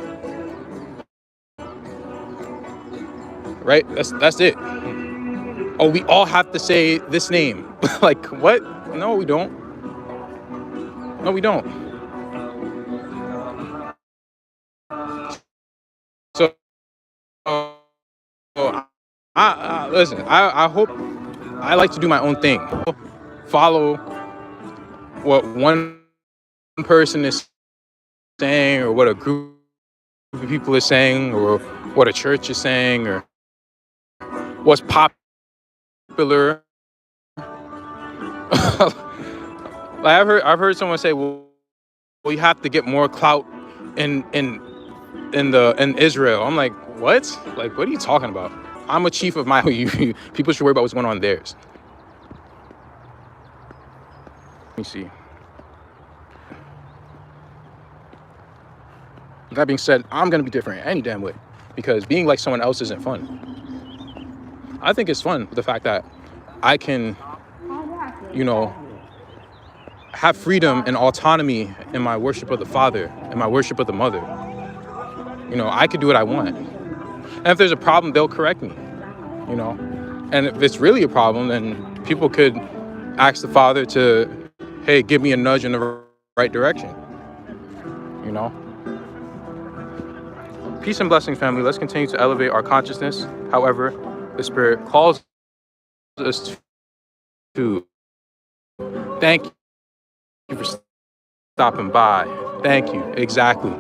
Right? That's it. We all have to say this name. Like, what? No, we don't. No, we don't. So, listen, I hope, I like to do my own thing. Follow what one person is saying, or what a group of people is saying, or what a church is saying, or what's popular. Like, I've heard someone say, well, you have to get more clout in Israel. I'm like, what? Like, what are you talking about? I'm a chief of my people should worry about what's going on in theirs. Let me see. That being said, I'm gonna be different any damn way, because being like someone else isn't fun. I think it's fun, the fact that I can, you know, have freedom and autonomy in my worship of the Father and my worship of the Mother. You know, I could do what I want. And if there's a problem, they'll correct me, you know. And if it's really a problem, then people could ask the Father to, hey, give me a nudge in the right direction, you know. Peace and blessings, family. Let's continue to elevate our consciousness. However, the Spirit calls us to thank you for stopping by. Thank you. Exactly.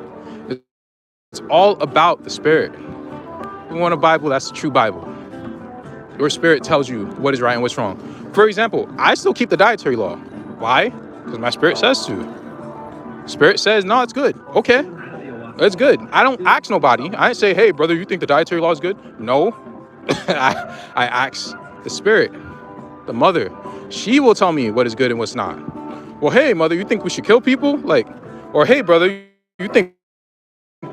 It's all about the Spirit. If you want a Bible, that's the true Bible. Your Spirit tells you what is right and what's wrong. For example, I still keep the dietary law. Why? Because my Spirit says to. Spirit says, no, it's good. Okay. It's good. I don't ask nobody. I say, hey, brother, you think the dietary law is good? No. I ask the Spirit, the Mother. She will tell me what is good and what's not. Well, hey, Mother, you think we should kill people? Like, or hey, brother, you think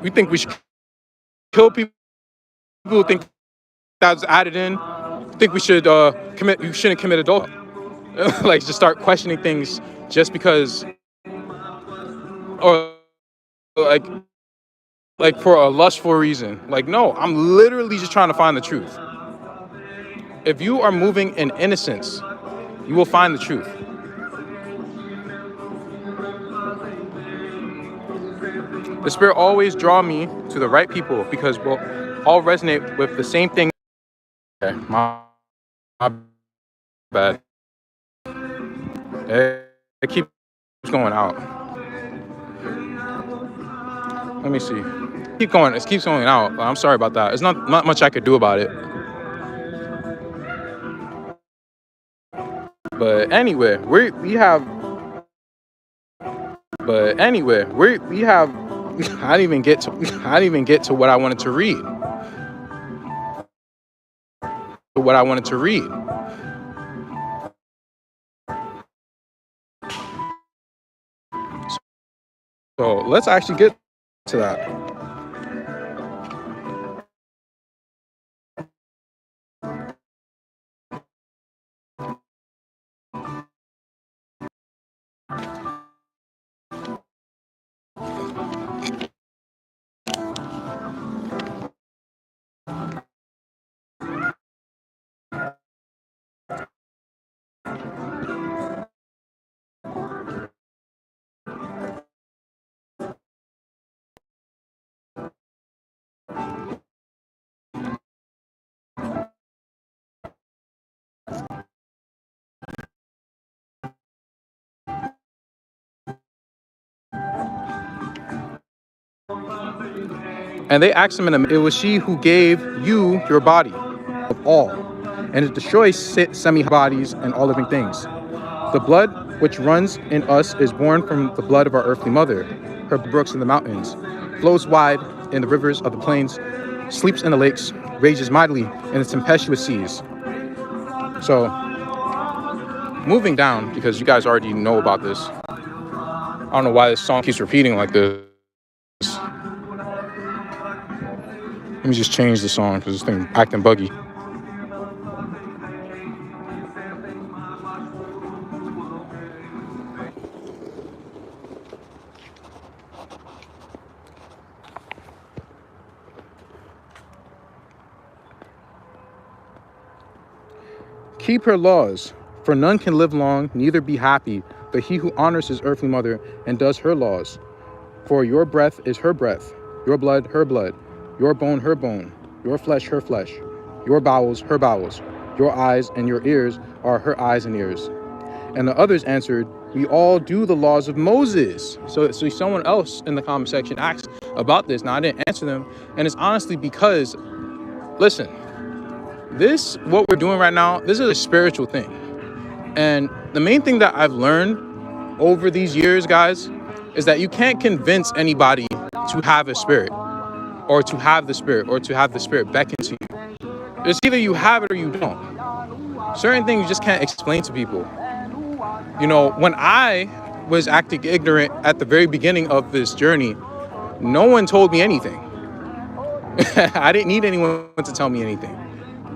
we should kill people? People think that's added in. Think we should you shouldn't commit adultery. Like, just start questioning things just because, or like for a lustful reason. Like, no, I'm literally just trying to find the truth. If you are moving in innocence, you will find the truth. The Spirit always draw me to the right people because we'll all resonate with the same thing. Okay, my bad. It keeps going out. Let me see. It keeps going out. I'm sorry about that. There's not much I could do about it. But anyway, we have. I didn't even get to what I wanted to read. So let's actually get to that. And they asked him, it was she who gave you your body of all, and it destroys semi-bodies and all living things. The blood which runs in us is born from the blood of our earthly mother. Her brooks in the mountains, flows wide in the rivers of the plains, sleeps in the lakes, rages mightily in the tempestuous seas. So, moving down, because you guys already know about this. I don't know why this song keeps repeating like this. Let me just change the song because this thing acting buggy. Keep her laws, for none can live long, neither be happy, but he who honors his earthly mother and does her laws. For your breath is her breath, your blood her blood, your bone her bone, your flesh her flesh, your bowels her bowels, your eyes and your ears are her eyes and ears. And the others answered, we all do the laws of Moses. So someone else in the comment section asked about this. Now, I didn't answer them, and it's honestly because, listen, what we're doing right now, this is a spiritual thing. And the main thing that I've learned over these years, guys, is that you can't convince anybody to have a spirit, or to have the spirit, or to have the spirit beckon to you. It's either you have it or you don't. Certain things you just can't explain to people. You know, when I was acting ignorant at the very beginning of this journey, no one told me anything. I didn't need anyone to tell me anything.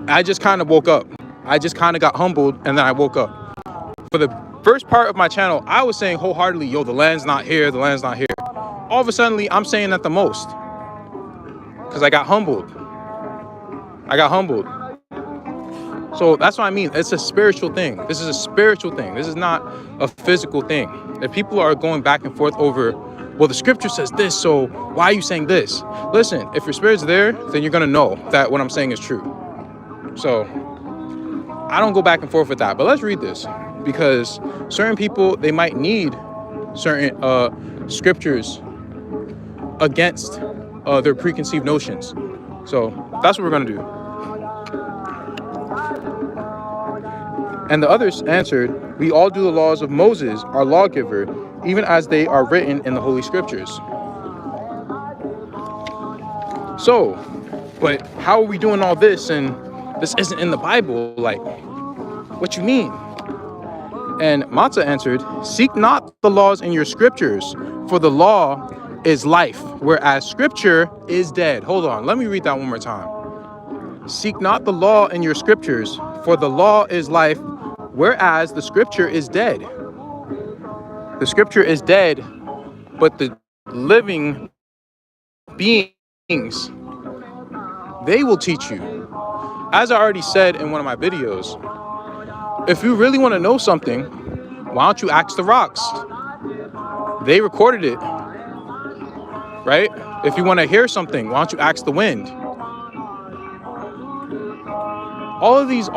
I just kind of woke up. I just kind of got humbled, and then I woke up. For the First part of my channel, I was saying wholeheartedly, yo, the land's not here, the land's not here. All of a sudden, I'm saying that the most. Because I got humbled. So that's what I mean. It's a spiritual thing. This is a spiritual thing. This is not a physical thing. If people are going back and forth over, well, the scripture says this, so why are you saying this? Listen, if your spirit's there, then you're going to know that what I'm saying is true. So I don't go back and forth with that. But let's read this, because certain people, they might need certain scriptures against their preconceived notions. So that's what we're going to do. And the others answered, we all do the laws of Moses, our lawgiver, even as they are written in the Holy Scriptures. So, but how are we doing all this and this isn't in the Bible? Like, what you mean? And Matzah answered, seek not the laws in your scriptures, for the law is life, whereas scripture is dead. Hold on, let me read that one more time. Seek not the law in your scriptures, for the law is life, whereas the scripture is dead. The scripture is dead, but the living beings, they will teach you. As I already said in one of my videos, if you really want to know something, why don't you ask the rocks? They recorded it, right? If you want to hear something, why don't you ask the wind? All of these,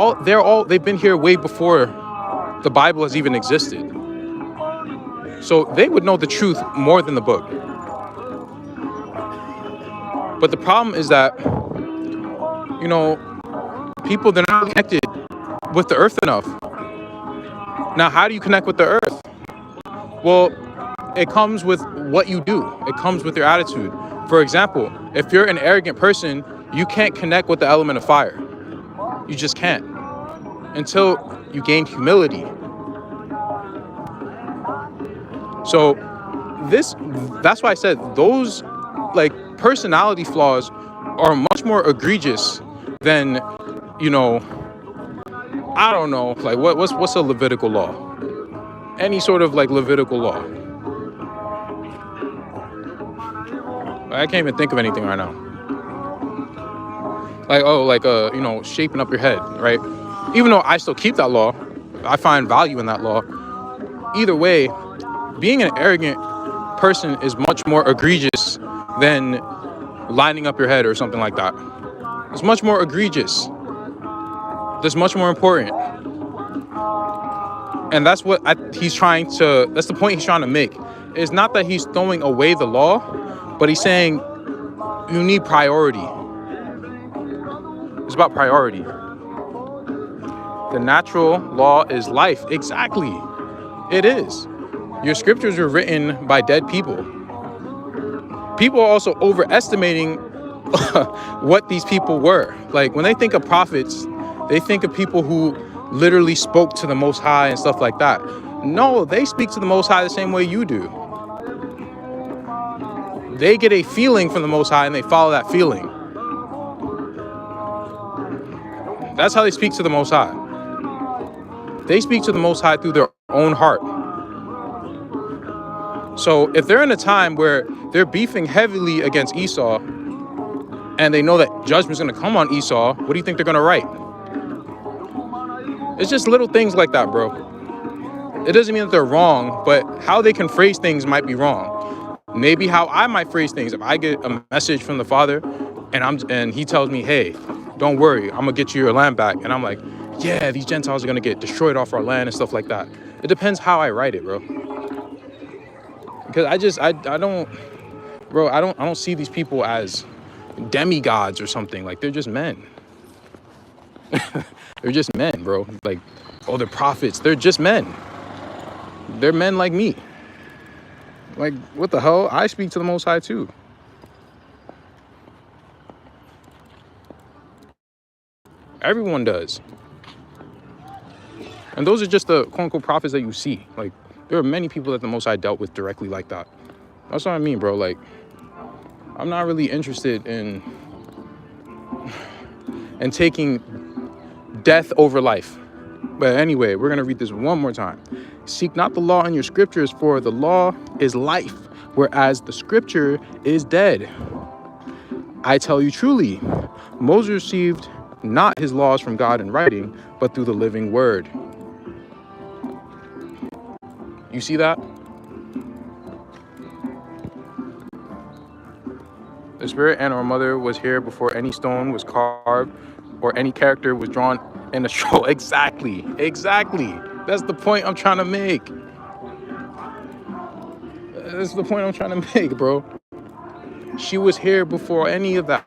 they've been here way before the Bible has even existed. So they would know the truth more than the book. But the problem is that, you know, people, they're not connected with the earth enough. Now, how do you connect with the earth? Well, it comes with what you do. It comes with your attitude. For example, if you're an arrogant person, you can't connect with the element of fire. You just can't until you gain humility. So that's why I said those like personality flaws are much more egregious than, you know, I don't know, like what's a Levitical law? Any sort of like Levitical law. I can't even think of anything right now. Like, you know, shaping up your head, right? Even though I still keep that law, I find value in that law. Either way, being an arrogant person is much more egregious than lining up your head or something like that. It's much more egregious. That's much more important. And that's what that's the point he's trying to make. It's not that he's throwing away the law, but he's saying you need priority. It's about priority. The natural law is life. Exactly. It is. Your scriptures were written by dead people. People are also overestimating what these people were. Like when they think of prophets, they think of people who literally spoke to the Most High and stuff like that. No, they speak to the Most High the same way you do. They get a feeling from the Most High and they follow that feeling. That's how they speak to the Most High. They speak to the Most High through their own heart. So if they're in a time where they're beefing heavily against Esau and they know that judgment's going to come on Esau, what do you think they're going to write? It's just little things like that, bro. It doesn't mean that they're wrong, but how they can phrase things might be wrong. Maybe how I might phrase things. If I get a message from the Father and he tells me, hey, don't worry, I'm gonna get you your land back. And I'm like, yeah, these Gentiles are gonna get destroyed off our land and stuff like that. It depends how I write it, bro. Because I don't see these people as demigods or something. Like, they're just men. They're just men, bro. Like, oh, they're prophets. They're just men. They're men like me. Like, what the hell? I speak to the Most High too. Everyone does. And those are just the quote-unquote prophets that you see. Like, there are many people that the Most High dealt with directly like that. That's what I mean, bro. Like, I'm not really interested in taking death over life. But anyway, we're going to read this one more time. Seek not the law in your scriptures, for the law is life, whereas the scripture is dead. I tell you truly, Moses received not his laws from God in writing, but through the living word. You see that? The spirit and our mother was here before any stone was carved or any character was drawn in the scroll. Exactly. That's the point I'm trying to make. Bro. She was here before any of that.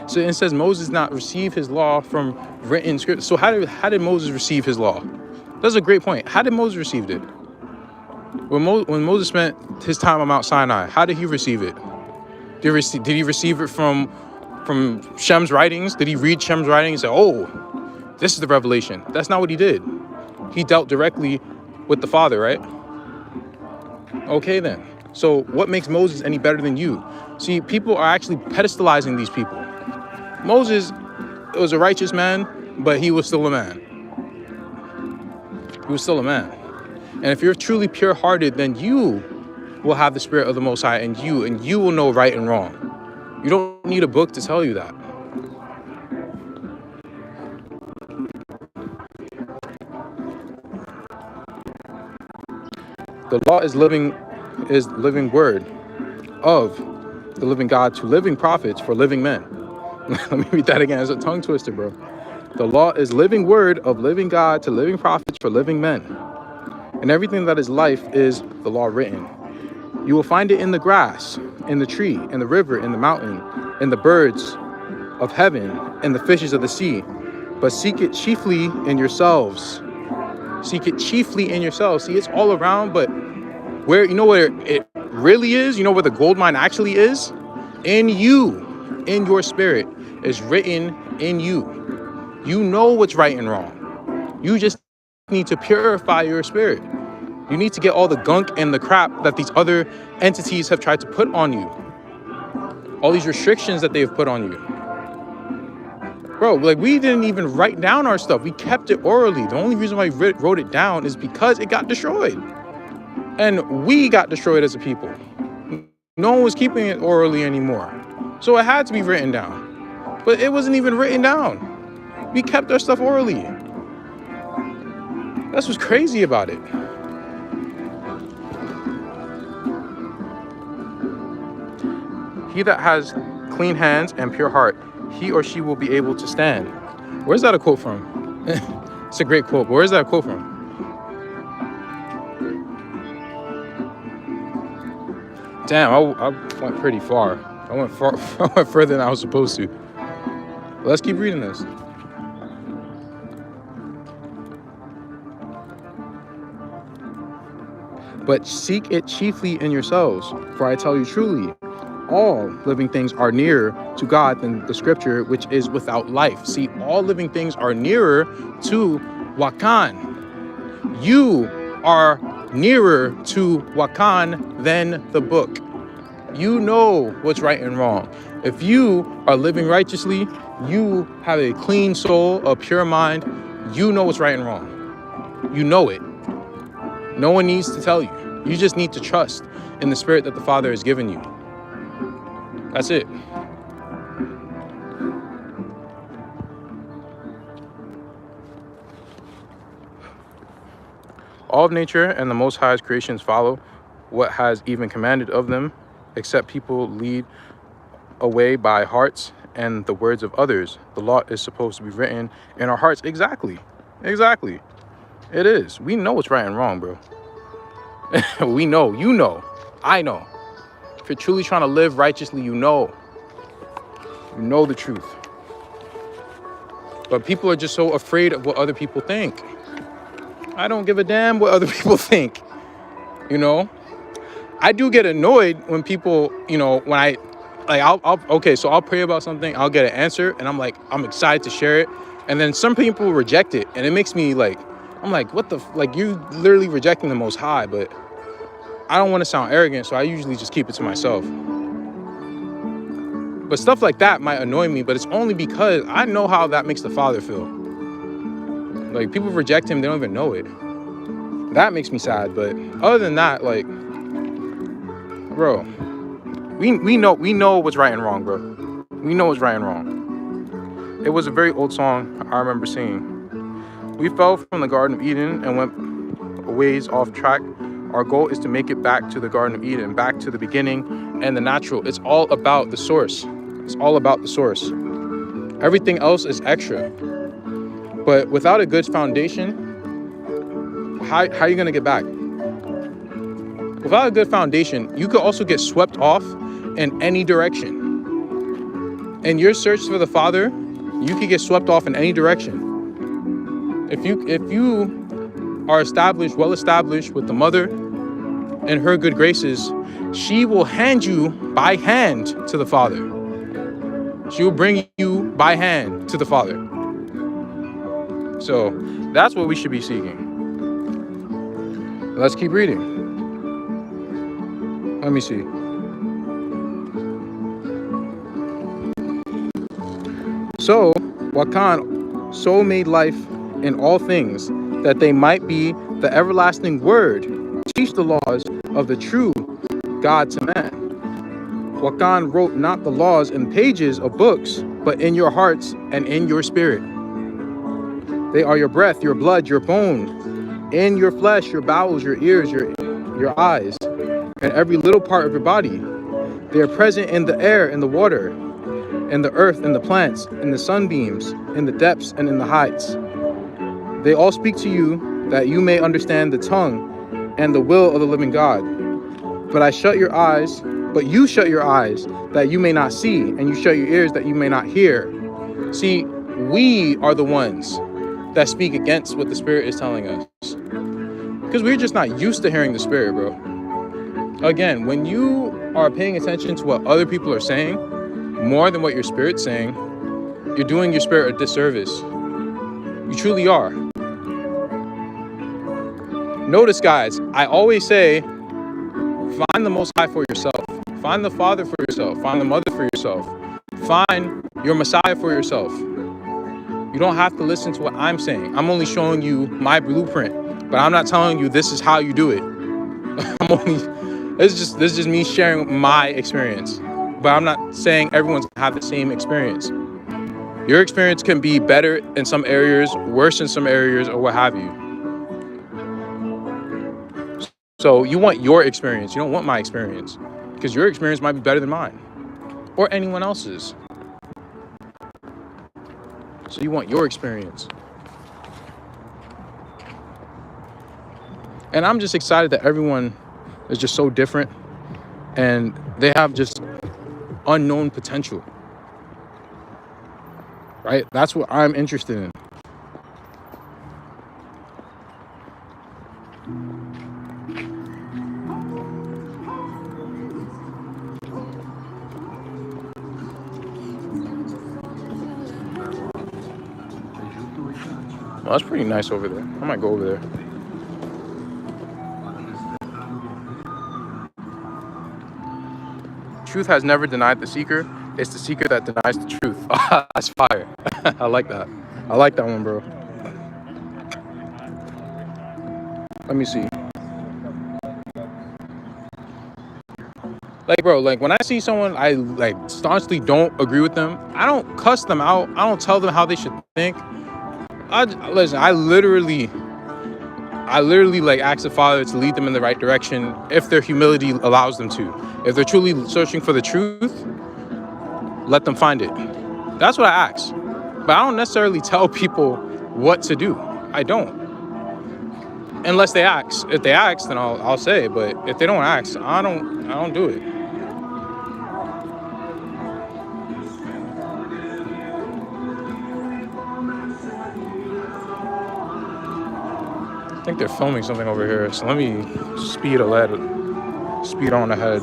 So it says Moses not receive his law from written script. So how did Moses receive his law? That's a great point. How did Moses receive it? When Moses spent his time on Mount Sinai, how did he receive it? Did he receive it from Shem's writings? Did he read Shem's writings and say, oh, this is the revelation? That's not what he did. He dealt directly with the Father, right? Okay, then. So what makes Moses any better than you? See, people are actually pedestalizing these people. Moses was a righteous man, but he was still a man. And if you're truly pure-hearted, then you will have the Spirit of the Most High and you will know right and wrong. You don't need a book to tell you that. The law is living word of the living God to living prophets for living men. Let me read that again. It's a tongue twister, bro. The law is living word of living God to living prophets for living men. And everything that is life is the law written. You will find it in the grass, in the tree, in the river, in the mountain, in the birds of heaven, and the fishes of the sea. But seek it chiefly in yourselves. See, it's all around, but where it really is? You know where the gold mine actually is? In you, in your spirit, is written in you. You know what's right and wrong. You just need to purify your spirit. You need to get all the gunk and the crap that these other entities have tried to put on you. All these restrictions that they have put on you. Bro, like, we didn't even write down our stuff. We kept it orally. The only reason why we wrote it down is because it got destroyed. And we got destroyed as a people. No one was keeping it orally anymore. So it had to be written down. But it wasn't even written down. We kept our stuff orally. That's what's crazy about it. He that has clean hands and pure heart, he or she will be able to stand. Where's that a quote from? It's a great quote, but where's that a quote from? Damn, I went pretty far. I went further than I was supposed to. But let's keep reading this. But seek it chiefly in yourselves, for I tell you truly, all living things are nearer to God than the scripture, which is without life. See, all living things are nearer to Wakan. You are nearer to Wakan than the book. You know what's right and wrong. If you are living righteously, you have a clean soul, a pure mind, you know what's right and wrong. You know it. No one needs to tell you. You just need to trust in the spirit that the Father has given you. That's it. All of nature and the Most High's creations follow what has even commanded of them, except people lead away by hearts and the words of others. The law is supposed to be written in our hearts. Exactly. It is. We know what's right and wrong, bro. We know. You know. I know. If you're truly trying to live righteously, you know. You know the truth. But people are just so afraid of what other people think. I don't give a damn what other people think. You know? I do get annoyed when people, when I'll pray about something, I'll get an answer, and I'm excited to share it. And then some people reject it, and it makes me I'm like, what the, you literally rejecting the Most High, but I don't want to sound arrogant, so I usually just keep it to myself. But stuff like that might annoy me, but it's only because I know how that makes the Father feel. Like, people reject him, they don't even know it. That makes me sad. But other than that, like, bro, we know what's right and wrong, bro. We know what's right and wrong. It was a very old song I remember singing. We fell from the Garden of Eden and went a ways off track. Our goal is to make it back to the Garden of Eden, back to the beginning and the natural. It's all about the source. It's all about the source. Everything else is extra. But without a good foundation, how are you going to get back? Without a good foundation, you could also get swept off in any direction. In your search for the Father, you could get swept off in any direction. If you are well established with the mother and her good graces, she will hand you by hand to the Father. She will bring you by hand to the Father. So that's what we should be seeking. Let's keep reading. Let me see. So Wakan so made life in all things, that they might be the everlasting word, teach the laws of the true God to man. Wakan wrote not the laws in pages of books, but in your hearts and in your spirit. They are your breath, your blood, your bone, in your flesh, your bowels, your ears, your eyes, and every little part of your body. They are present in the air, in the water, in the earth, in the plants, in the sunbeams, in the depths, and in the heights. They all speak to you that you may understand the tongue and the will of the living God. But you shut your eyes that you may not see, and you shut your ears that you may not hear. See, we are the ones that speak against what the Spirit is telling us. Because we're just not used to hearing the Spirit, bro. Again, when you are paying attention to what other people are saying, more than what your Spirit's saying, you're doing your Spirit a disservice. You truly are. Notice, guys, I always say, find the Most High for yourself. Find the Father for yourself. Find the Mother for yourself. Find your Messiah for yourself. You don't have to listen to what I'm saying. I'm only showing you my blueprint, but I'm not telling you this is how you do it. This is just me sharing my experience. But I'm not saying everyone's gonna have the same experience. Your experience can be better in some areas, worse in some areas, or what have you. So you want your experience. You don't want my experience, because your experience might be better than mine or anyone else's. So you want your experience. And I'm just excited that everyone is just so different and they have just unknown potential. Right? That's what I'm interested in. Well, that's pretty nice over there. I might go over there. Truth has never denied the seeker. It's the seeker that denies the truth. That's fire. I like that. I like that one, bro. Let me see. Like, bro, like when I see someone I like staunchly don't agree with them, I don't cuss them out. I don't tell them how they should think. I literally like ask the Father to lead them in the right direction if their humility allows them to. If they're truly searching for the truth, let them find it. That's what I ask. But I don't necessarily tell people what to do. I don't. Unless they ask. If they ask, then I'll say. But if they don't ask, I don't do it. I think they're filming something over here, so let me speed on ahead.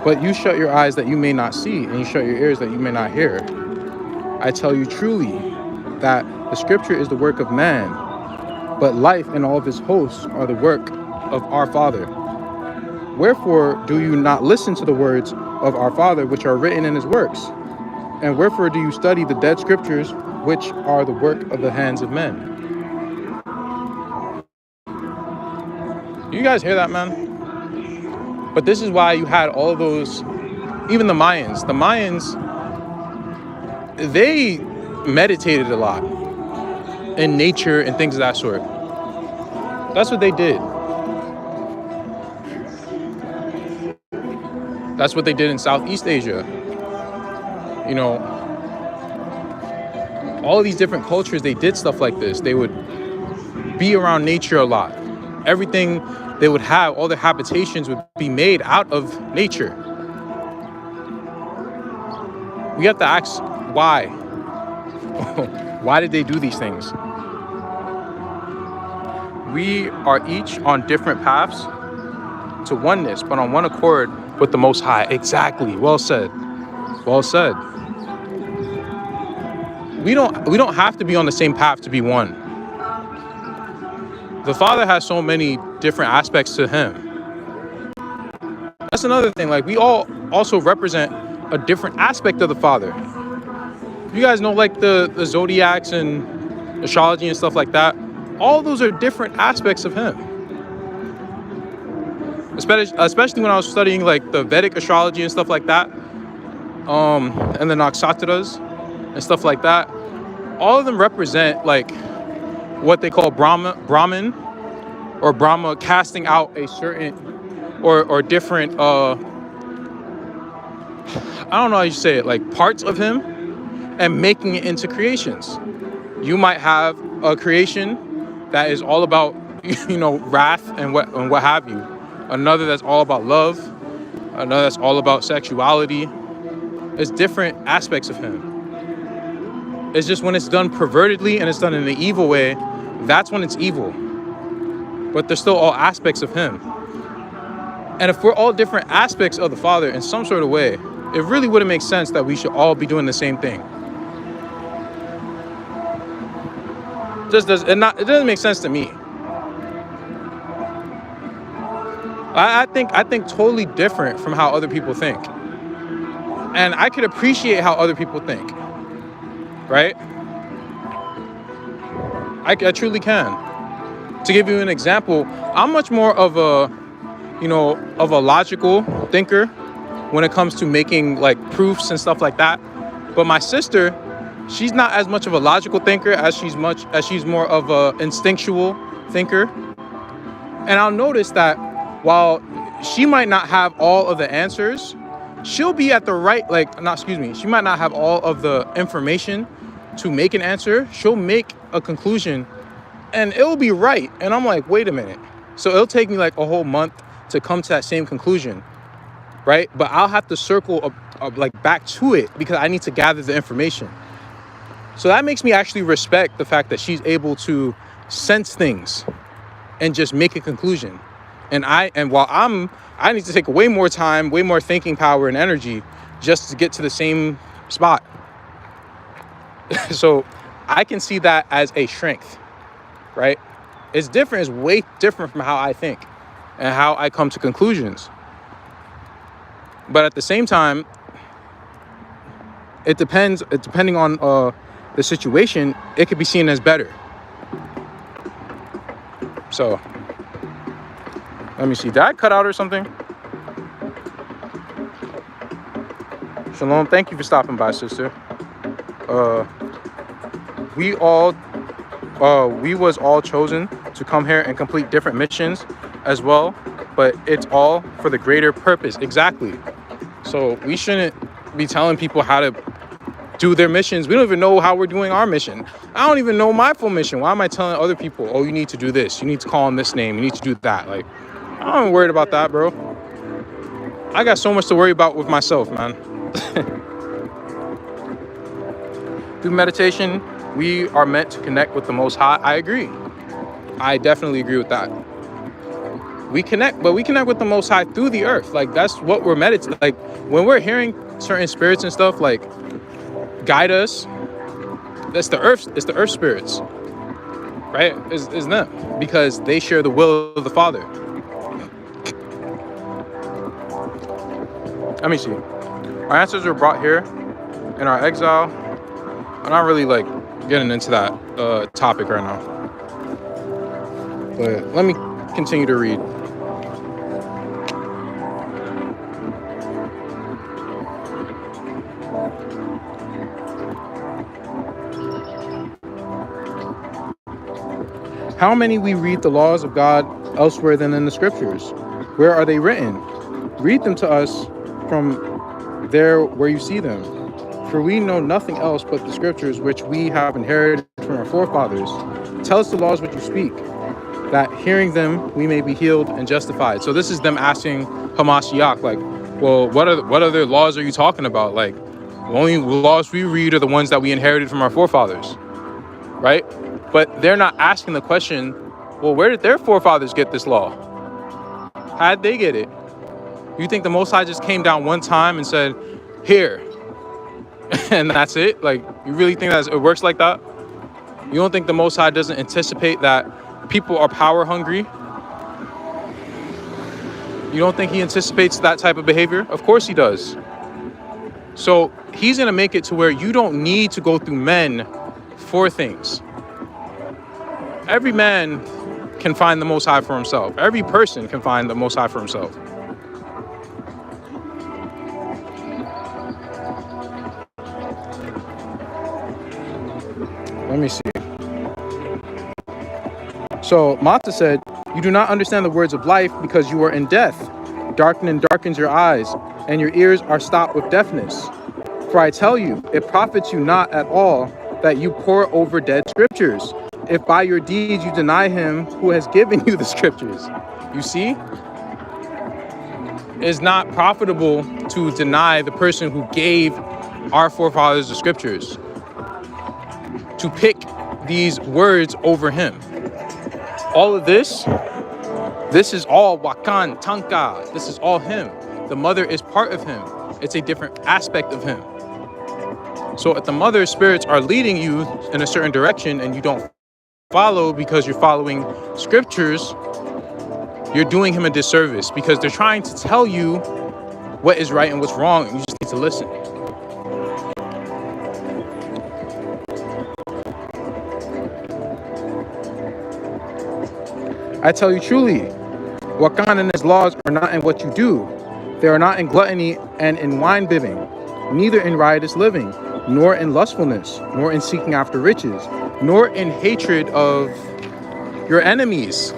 But you shut your eyes that you may not see, and you shut your ears that you may not hear. I tell you truly that the scripture is the work of man, but life and all of his hosts are the work of our Father. Wherefore do you not listen to the words of our Father, which are written in his works? And wherefore do you study the dead scriptures, which are the work of the hands of men? You guys hear that, man? But this is why you had all those, even the Mayans. The Mayans, they meditated a lot in nature and things of that sort. That's what they did. That's what they did in Southeast Asia. You know, all of these different cultures, they did stuff like this. They would be around nature a lot. Everything they would have, all their habitations would be made out of nature. We have to ask why. Why did they do these things? We are each on different paths to oneness, but on one accord with the Most High. Exactly. Well said. Well said. We don't have to be on the same path to be one. The Father has so many different aspects to him. That's another thing. Like, we all also represent a different aspect of the Father. You guys know, like, the zodiacs and astrology and stuff like that. All those are different aspects of him. Especially when I was studying, like, the Vedic astrology and stuff like that. And the nakshatras and stuff like that. All of them represent, like, what they call Brahman, or Brahma casting out a certain or different, I don't know how you say it, like parts of him and making it into creations. You might have a creation that is all about, you know, wrath and what have you. Another that's all about love. Another that's all about sexuality. It's different aspects of him. It's just when it's done pervertedly and it's done in an evil way, that's when it's evil. But they're still all aspects of him. And if we're all different aspects of the Father in some sort of way, it really wouldn't make sense that we should all be doing the same thing. It doesn't make sense to me. I think totally different from how other people think. And I could appreciate how other people think. Right? I truly can. To give you an example, I'm much more of a logical thinker when it comes to making, like, proofs and stuff like that. But my sister, she's not as much of a logical thinker as she's more of a instinctual thinker. And I'll notice that while she might not have all of the answers, she'll be at the right, she might not have all of the information to make an answer. She'll make a conclusion and it'll be right. And I'm like, wait a minute. So it'll take me like a whole month to come to that same conclusion, right? But I'll have to circle back to it because I need to gather the information. So that makes me actually respect the fact that she's able to sense things and just make a conclusion. And while I need to take way more time, way more thinking power and energy just to get to the same spot. So I can see that as a strength, right? It's different. It's way different from how I think and how I come to conclusions. But at the same time, depending on the situation, it could be seen as better. So let me see. Did I cut out or something? Shalom. Thank you for stopping by, sister. We was all chosen to come here and complete different missions as well, but it's all for the greater purpose. Exactly. So we shouldn't be telling people how to do their missions. We don't even know how we're doing our mission. I don't even know my full mission. Why am I telling other people, oh, you need to do this, you need to call on this name, you need to do that? Like, I'm not worried about that, bro. I got so much to worry about with myself, man. Through meditation, we are meant to connect with the Most High. I agree. I definitely agree with that. We connect with the Most High through the earth. Like, that's what we're meditating. Like, when we're hearing certain spirits and stuff, like, guide us, that's the earth. It's the earth spirits, right? It's them, because they share the will of the Father. Let me see. Our ancestors were brought here in our exile. I'm not really like getting into that topic right now. But let me continue to read. How many we read the laws of God elsewhere than in the scriptures? Where are they written? Read them to us from there where you see them. For we know nothing else but the scriptures which we have inherited from our forefathers. Tell us the laws which you speak, that hearing them we may be healed and justified. So this is them asking Hamashiach, like, well, what other laws are you talking about? Like, the only laws we read are the ones that we inherited from our forefathers, right? But they're not asking the question, well, where did their forefathers get this law? How'd they get it? You think the Most High just came down one time and said, here, and that's it? Like, you really think that it works like that? You don't think the Most High doesn't anticipate that people are power hungry? You don't think he anticipates that type of behavior? Of course he does. So he's going to make it to where you don't need to go through men for things. Every man can find the Most High for himself. Every person can find the Most High for himself. Let me see. So Mata said, you do not understand the words of life because you are in death. Darkening darkens your eyes, and your ears are stopped with deafness. For I tell you, it profits you not at all that you pore over dead scriptures, if by your deeds you deny him who has given you the scriptures. You see? It's not profitable to deny the person who gave our forefathers the scriptures, to pick these words over him. All of this is all Wakan, Tanka. This is all him. The mother is part of him. It's a different aspect of him. So if the mother's spirits are leading you in a certain direction and you don't follow because you're following scriptures, you're doing him a disservice because they're trying to tell you what is right and what's wrong, and you just need to listen. I tell you truly, Wakan and his laws are not in what you do. They are not in gluttony and in wine bibbing, neither in riotous living, nor in lustfulness, nor in seeking after riches, nor in hatred of your enemies.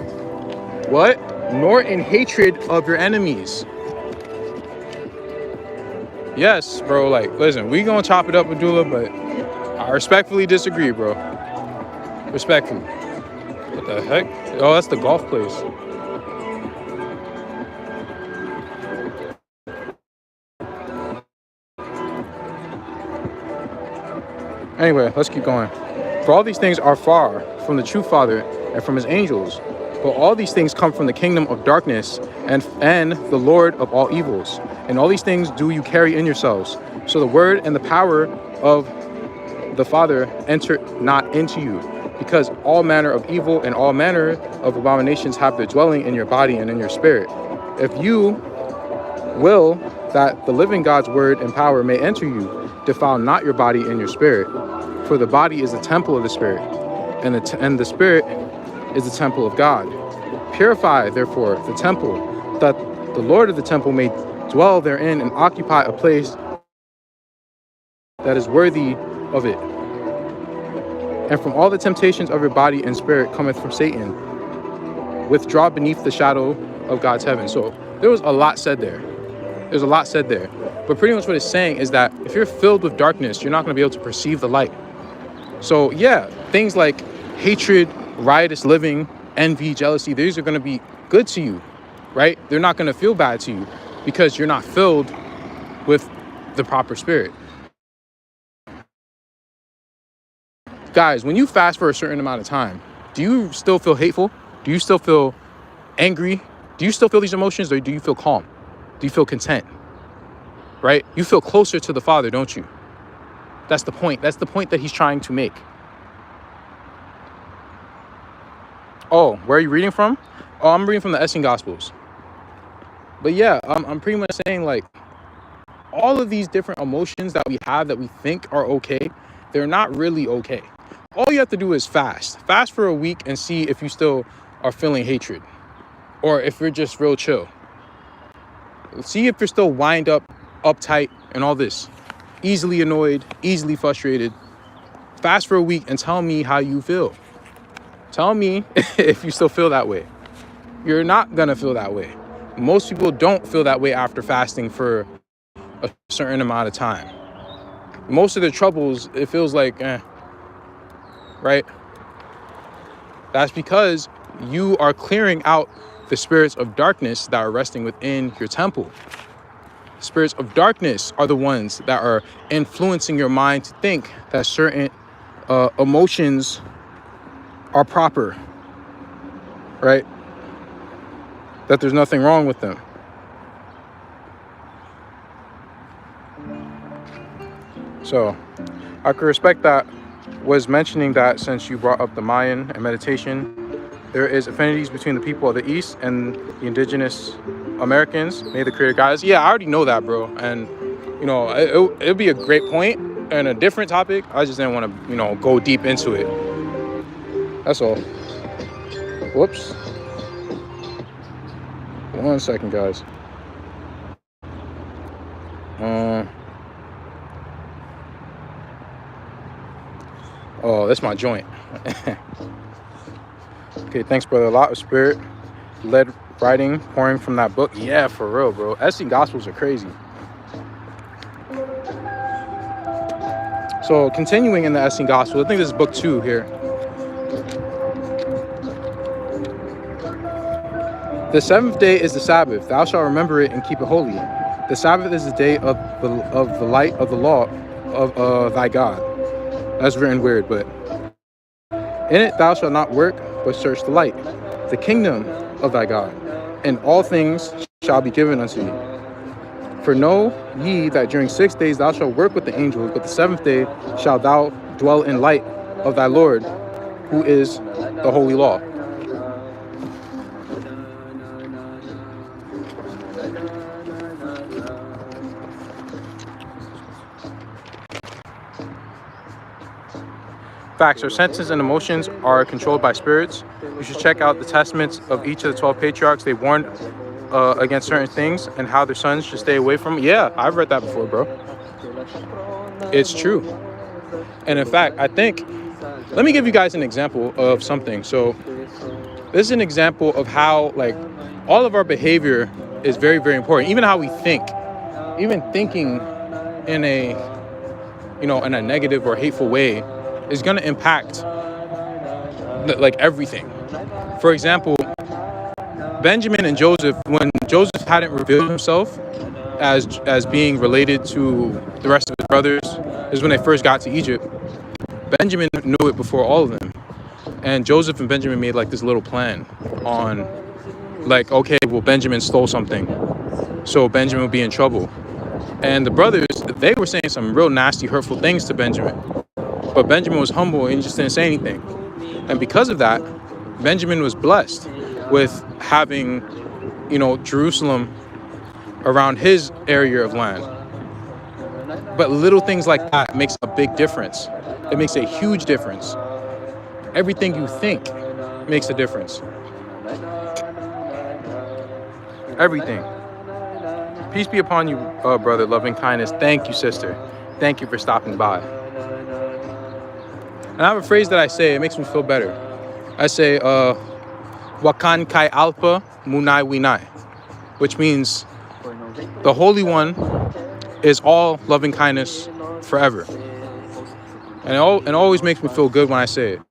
What? Nor in hatred of your enemies. Yes, bro, like, listen, we gonna chop it up, Abdullah, but I respectfully disagree, bro. Respectfully. What the heck? Oh, that's the golf place. Anyway, let's keep going. For all these things are far from the true Father and from his angels. But all these things come from the kingdom of darkness and the Lord of all evils. And all these things do you carry in yourselves. So the word and the power of the Father enter not into you. Because all manner of evil and all manner of abominations have their dwelling in your body and in your spirit. If you will that the living God's word and power may enter you, defile not your body and your spirit. For the body is the temple of the Spirit, and the Spirit is the temple of God. Purify, therefore, the temple, that the Lord of the temple may dwell therein and occupy a place that is worthy of it. And from all the temptations of your body and spirit cometh from Satan. Withdraw beneath the shadow of God's heaven. So there was a lot said there. There's a lot said there. But pretty much what it's saying is that if you're filled with darkness, you're not going to be able to perceive the light. So yeah, things like hatred, riotous living, envy, jealousy, these are going to be good to you, right? They're not going to feel bad to you because you're not filled with the proper spirit. Guys, when you fast for a certain amount of time, do you still feel hateful? Do you still feel angry? Do you still feel these emotions, or do you feel calm? Do you feel content? Right? You feel closer to the Father, don't you? That's the point. That's the point that he's trying to make. Oh, where are you reading from? Oh, I'm reading from the Essene Gospels. But yeah, I'm pretty much saying, like, all of these different emotions that we have that we think are okay, they're not really okay. All you have to do is fast. Fast for a week and see if you still are feeling hatred or if you're just real chill. See if you're still wind up, uptight, and all this. Easily annoyed, easily frustrated. Fast for a week and tell me how you feel. Tell me if you still feel that way. You're not gonna feel that way. Most people don't feel that way after fasting for a certain amount of time. Most of the troubles, it feels like, right? That's because you are clearing out the spirits of darkness that are resting within your temple. Spirits of darkness are the ones that are influencing your mind to think that certain emotions are proper, right? That there's nothing wrong with them. So I could respect that. Was mentioning that since you brought up the Mayan and meditation, there is affinities between the people of the East and the indigenous Americans. May the Creator guide us. Yeah, I already know that, bro. And, you know, it'd be a great point and a different topic. I just didn't want to, you know, go deep into it. That's all. Whoops. 1 second, guys. Oh, that's my joint. Okay, thanks, brother. A lot of spirit led writing pouring from that book. Yeah, for real, bro. Essene Gospels are crazy. So continuing in the Essene Gospel, I think this is book 2 here. The 7th day is the Sabbath. Thou shalt remember it and keep it holy. The Sabbath is the day of the light of the law of thy God. That's written weird, but in it thou shalt not work, but search the light, the kingdom of thy God, and all things shall be given unto thee. For know ye that during 6 days thou shalt work with the angels, but the 7th day shalt thou dwell in light of thy Lord, who is the holy law. Facts. Our senses and emotions are controlled by spirits. You should check out the testaments of each of the 12 patriarchs. They warned against certain things and how their sons should stay away from. Yeah, I've read that before, bro. It's true. And in fact, I think, let me give you guys an example of something. So this is an example of how, like, all of our behavior is very, very important. Even how we think. Even thinking in a, you know, in a negative or hateful way is going to impact like everything. For example, Benjamin and Joseph, when Joseph hadn't revealed himself as being related to the rest of his brothers, is when they first got to Egypt. Benjamin knew it before all of them. And Joseph and Benjamin made like this little plan on like, okay, well, Benjamin stole something, so Benjamin would be in trouble. And the brothers, they were saying some real nasty, hurtful things to Benjamin. But Benjamin was humble and he just didn't say anything. And because of that, Benjamin was blessed with having, you know, Jerusalem around his area of land. But little things like that makes a big difference. It makes a huge difference. Everything you think makes a difference. Everything. Peace be upon you, brother, loving kindness. Thank you, sister. Thank you for stopping by. And I have a phrase that I say, it makes me feel better. I say, Wakan Kai Alpa Munai Winai, which means the Holy One is all loving kindness forever. And it always makes me feel good when I say it.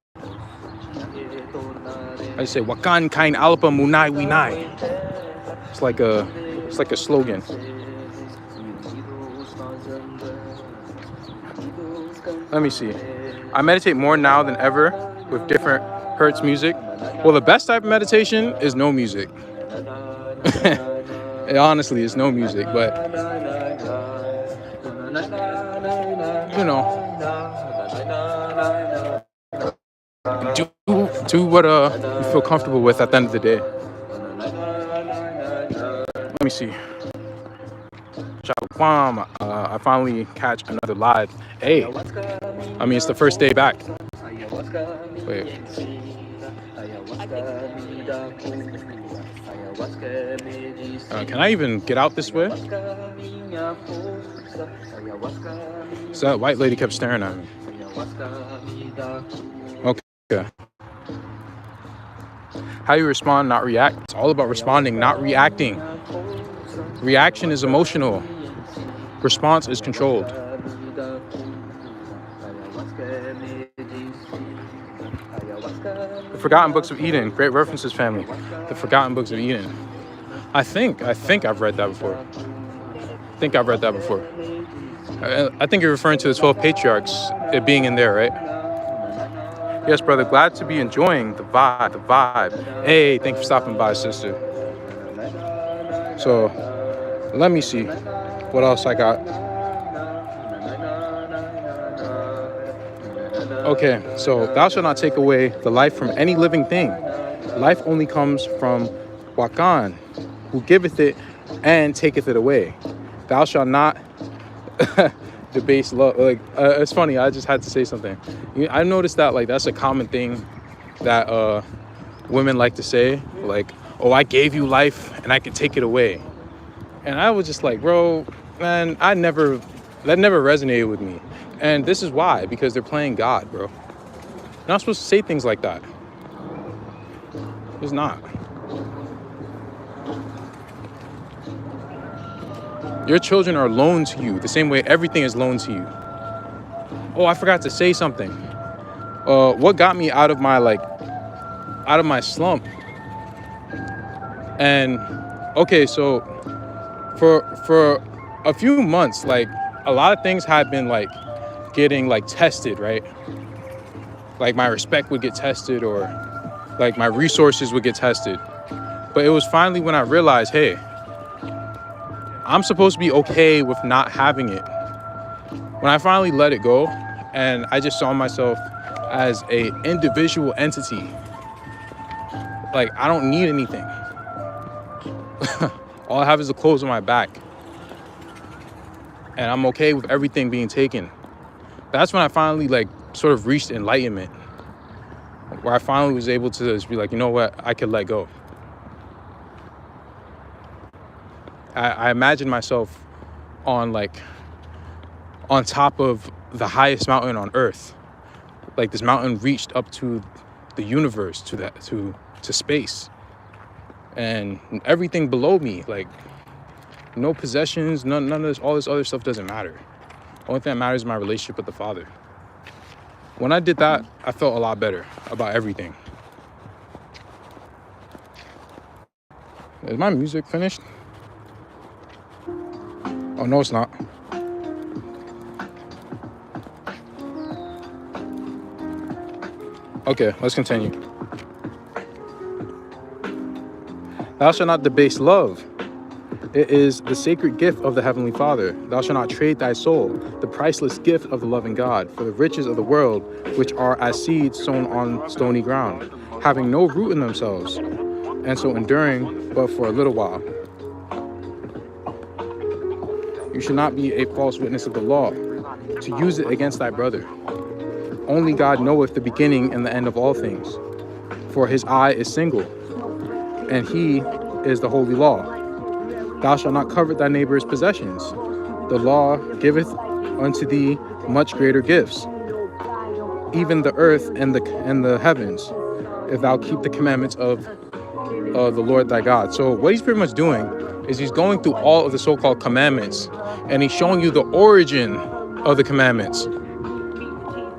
I say, Wakan Kai Alpa Munai Winai. It's like a slogan. Let me see. I meditate more now than ever with different Hertz music. Well, the best type of meditation is no music. It honestly is no music, but you know, do what you feel comfortable with at the end of the day. Let me see. Shalom. I finally catch another live. Hey, I mean, it's the first day back. Wait. Can I even get out this way? So that white lady kept staring at me. Okay. How you respond, not react. It's all about responding, not reacting. Reaction is emotional. Response is controlled. The Forgotten Books of Eden. Great references, family. The Forgotten Books of Eden. I think I've read that before. I think you're referring to the 12 patriarchs, it being in there, right? Yes, brother. Glad to be enjoying the vibe. Hey, thank you for stopping by, sister. So, let me see what else I got. Okay, so thou shalt not take away the life from any living thing. Life only comes from Wakan, who giveth it and taketh it away. Thou shalt not debase love. Like, it's funny, I just had to say something. I noticed that, like, that's a common thing that women like to say, like, oh, I gave you life and I can take it away. And I was just like, bro, man, that never resonated with me. And this is why, because they're playing God, bro. You're not supposed to say things like that. It's not. Your children are loaned to you the same way everything is loaned to you. Oh, I forgot to say something. What got me out of my slump? And okay, so for a few months, like, a lot of things had been like getting like tested, right? Like my respect would get tested, or like my resources would get tested. But it was finally when I realized, hey, I'm supposed to be okay with not having it. When I finally let it go and I just saw myself as a individual entity, like, I don't need anything. All I have is the clothes on my back. And I'm okay with everything being taken. That's when I finally, like, sort of reached enlightenment, where I finally was able to just be like, you know what, I could let go. I imagined myself on top of the highest mountain on earth. Like, this mountain reached up to the universe, to space. And everything below me, like, no possessions, none of this, all this other stuff doesn't matter. The only thing that matters is my relationship with the Father. When I did that, I felt a lot better about everything. Is my music finished? Oh, no, it's not. Okay, let's continue. Thou shalt not debase love. It is the sacred gift of the Heavenly Father. Thou shalt not trade thy soul, the priceless gift of the loving God, for the riches of the world, which are as seeds sown on stony ground, having no root in themselves, and so enduring but for a little while. You should not be a false witness of the law, to use it against thy brother. Only God knoweth the beginning and the end of all things. For his eye is single, and he is the holy law. Thou shalt not covet thy neighbor's possessions. The law giveth unto thee much greater gifts, even the earth and the heavens, if thou keep the commandments of the Lord thy God. So what he's pretty much doing is he's going through all of the so-called commandments, and he's showing you the origin of the commandments,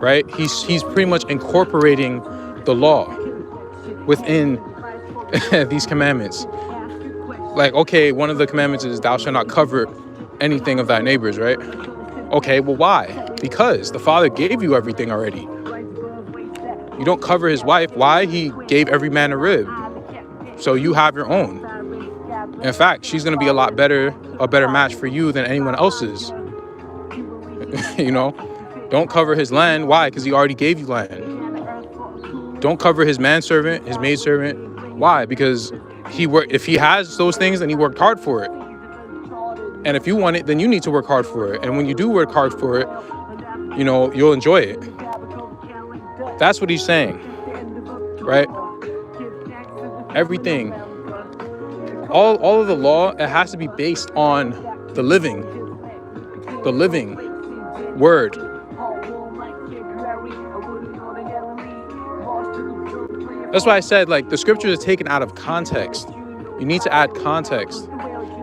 right? He's pretty much incorporating the law within these commandments. Like, okay, one of the commandments is thou shalt not covet anything of thy neighbors, right? Okay, well, why? Because the Father gave you everything already. You don't cover his wife. Why? He gave every man a rib. So you have your own. In fact, she's going to be a better match for you than anyone else's. You know, don't cover his land. Why? Because he already gave you land. Don't cover his manservant, his maidservant. Why? Because if he has those things, then he worked hard for it. And if you want it, then you need to work hard for it. And when you do work hard for it, you'll enjoy it. That's what he's saying, right? Everything, all of the law, it has to be based on the living word. That's why I said, like, the scriptures are taken out of context. You need to add context.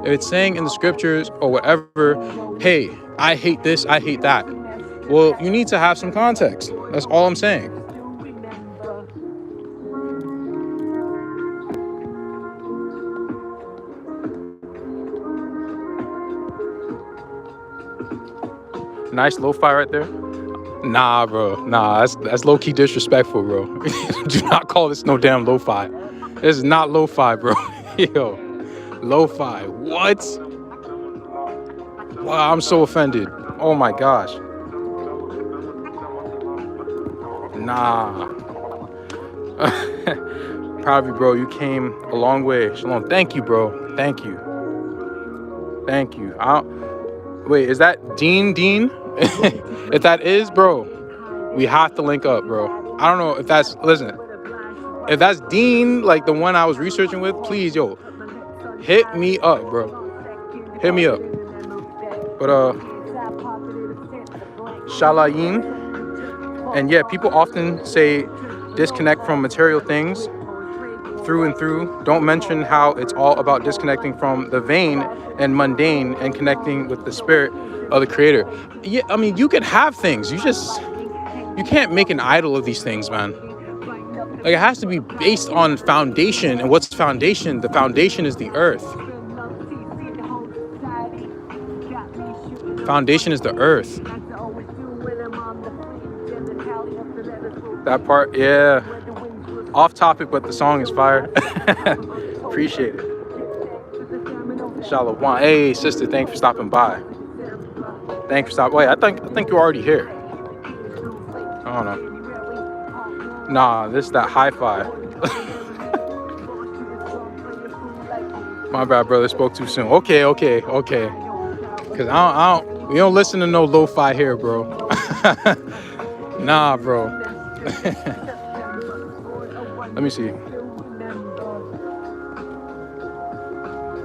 If it's saying in the scriptures or whatever, hey, I hate this, I hate that. Well, you need to have some context. That's all I'm saying. Nice lo-fi right there. Nah, bro. Nah, that's low-key disrespectful, bro. Do not call this no damn lo-fi. This is not lo-fi, bro. Yo, lo-fi. What? Wow, I'm so offended. Oh my gosh. Nah. Proud of you, bro. You came a long way. Shalom. Thank you, bro. Thank you. Thank you. Wait, is that Dean? If that is, bro, we have to link up, bro. I don't know if that's, listen, if that's Dean, like the one I was researching with, please, yo, hit me up, bro. Hit me up. But, Shalayim. And yeah, people often say disconnect from material things through and through. Don't mention how it's all about disconnecting from the vain and mundane and connecting with the spirit of the creator. Yeah, I mean, you can have things. You can't make an idol of these things, man. Like, it has to be based on foundation. And what's foundation? The foundation is the earth. Foundation is the earth. That part, yeah. Off topic, but the song is fire. Appreciate it. Shalom. Hey, sister, thanks for stopping by. Thanks for stopping. Wait, I think you're already here. I don't know. Nah, this is that hi-fi. My bad, brother. Spoke too soon. Okay. Cause we don't listen to no lo-fi here, bro. Nah, bro. Let me see.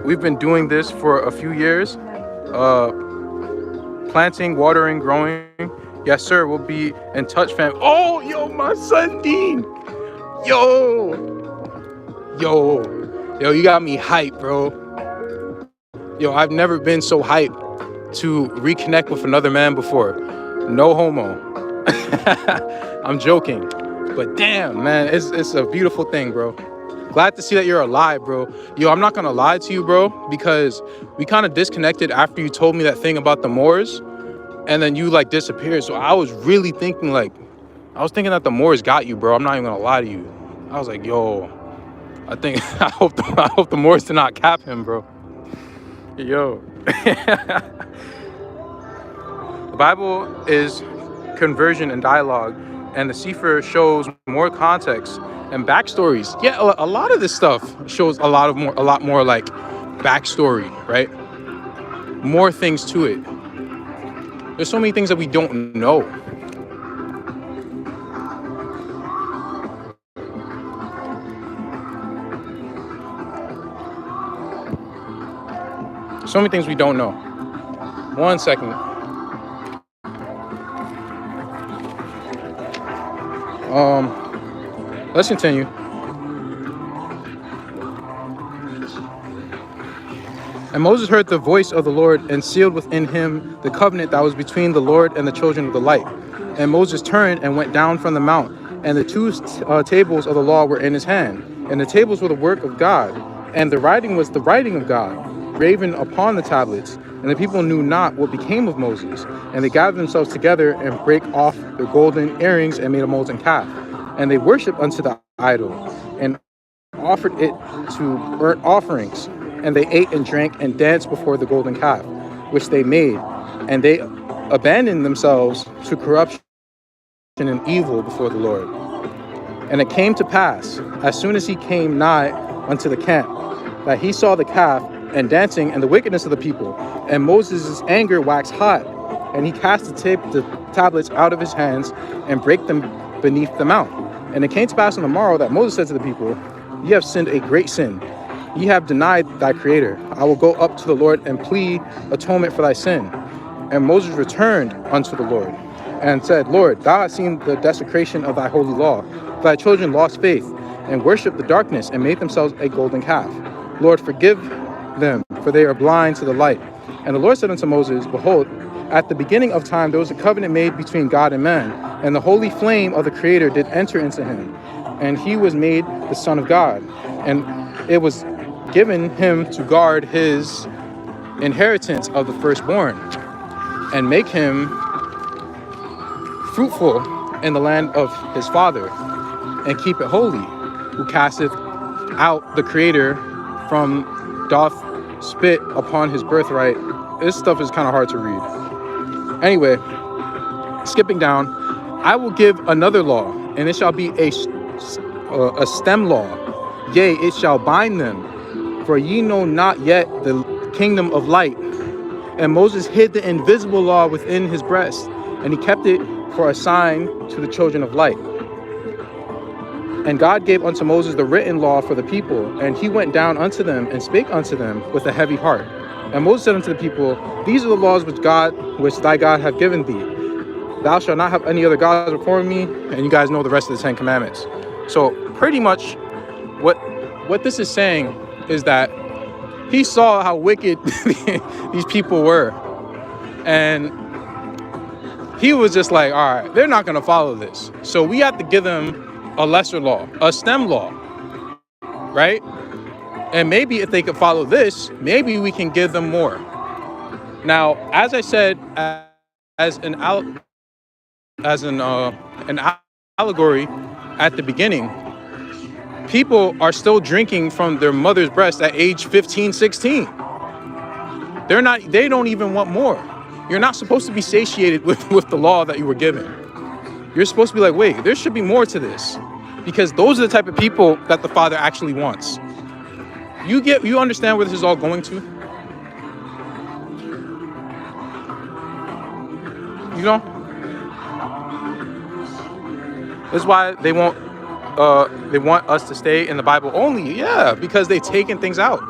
We've been doing this for a few years. Planting, watering, growing. Yes, sir. We'll be in touch, fam. Oh, yo, my son Dean. Yo, you got me hyped, bro. Yo, I've never been so hyped to reconnect with another man before. No homo. I'm joking. But damn, man, it's a beautiful thing, bro. Glad to see that you're alive, bro. Yo, I'm not gonna lie to you, bro, because we kind of disconnected after you told me that thing about the Moors, and then you like disappeared. So I was really thinking that the Moors got you, bro. I'm not even gonna lie to you. I was like, yo, I hope the Moors did not cap him, bro. Yo. The Bible is conversion and dialogue, and the Sefer shows more context and backstories. Yeah, a lot of this stuff shows a lot more like backstory, right? More things to it. There's so many things that we don't know. So many things we don't know. 1 second. Let's continue. And Moses heard the voice of the Lord and sealed within him the covenant that was between the Lord and the children of the light. And Moses turned and went down from the mount, and the two tables of the law were in his hand. And the tables were the work of God, and the writing was the writing of God, graven upon the tablets. And the people knew not what became of Moses. And they gathered themselves together and brake off their golden earrings and made a molten calf. And they worshipped unto the idol and offered it to burnt offerings. And they ate and drank and danced before the golden calf, which they made. And they abandoned themselves to corruption and evil before the Lord. And it came to pass, as soon as he came nigh unto the camp, that he saw the calf and dancing and the wickedness of the people. And Moses' anger waxed hot, and he cast the tablets out of his hands and brake them beneath the mount. And it came to pass on the morrow that Moses said to the people, Ye have sinned a great sin. Ye have denied thy Creator. I will go up to the Lord and plead atonement for thy sin. And Moses returned unto the Lord and said, Lord, thou hast seen the desecration of thy holy law. Thy children lost faith and worshipped the darkness and made themselves a golden calf. Lord, forgive them, for they are blind to the light. And the Lord said unto Moses, Behold, at the beginning of time there was a covenant made between God and man, and the holy flame of the Creator did enter into him, and he was made the Son of God. And it was given him to guard his inheritance of the firstborn, and make him fruitful in the land of his father, and keep it holy, who casteth out the Creator from doth spit upon his birthright. This stuff is kind of hard to read. Anyway, skipping down, I will give another law, and it shall be a stem law. Yea, it shall bind them, for ye know not yet the kingdom of light. And Moses hid the invisible law within his breast, and he kept it for a sign to the children of light. And God gave unto Moses the written law for the people, and he went down unto them and spake unto them with a heavy heart. And Moses said unto the people, These are the laws which thy God hath given thee. Thou shalt not have any other gods before me. And you guys know the rest of the 10 Commandments. So pretty much what this is saying is that he saw how wicked these people were. And he was just like, all right, they're not going to follow this. So we have to give them a lesser law, a stem law, right? And maybe if they could follow this, maybe we can give them more. Now, as I said, as an allegory at the beginning, people are still drinking from their mother's breast at age 15, 16. They don't even want more. You're not supposed to be satiated with the law that you were given. You're supposed to be like, wait, there should be more to this, because those are the type of people that the Father actually wants. You understand where this is all going to? You know? That's why they want us to stay in the Bible only. Yeah, because they've taken things out.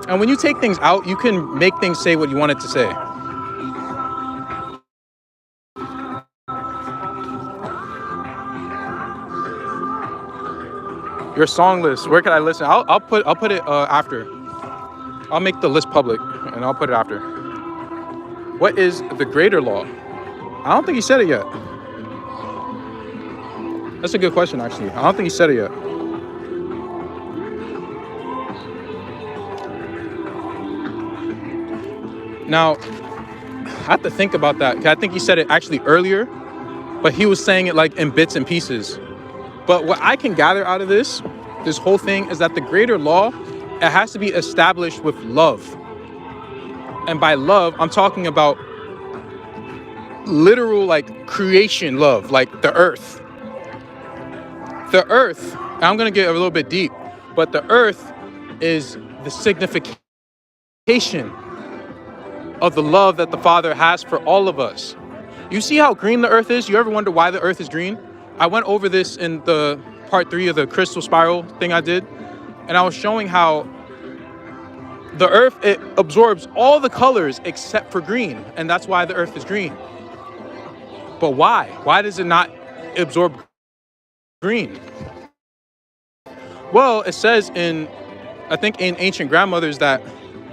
And when you take things out, you can make things say what you want it to say. Your song list, where can I listen? I'll put it after. I'll make the list public and I'll put it after. What is the greater law? I don't think he said it yet. That's a good question, actually. I don't think he said it yet. Now, I have to think about that, because I think he said it actually earlier, but he was saying it like in bits and pieces. But what I can gather out of this whole thing, is that the greater law, it has to be established with love. And by love, I'm talking about literal, like, creation love, like the earth. The earth, I'm going to get a little bit deep, but the earth is the signification of the love that the Father has for all of us. You see how green the earth is? You ever wonder why the earth is green? I went over this in the part 3 of the crystal spiral thing I did, and I was showing how the earth, it absorbs all the colors except for green, and that's why the earth is green. But why? Why does it not absorb green? Well, it says I think in ancient grandmothers, that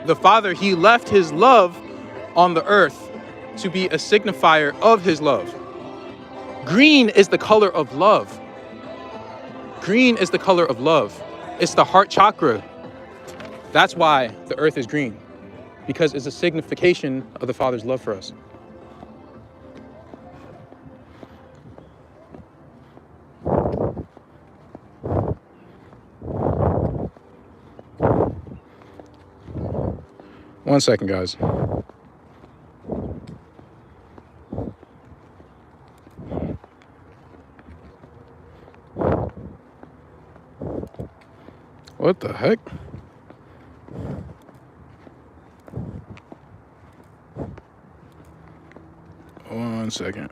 the Father, he left his love on the earth to be a signifier of his love. Green is the color of love. Green is the color of love. It's the heart chakra. That's why the earth is green, because it's a signification of the Father's love for us. One second, guys. What the heck? One second.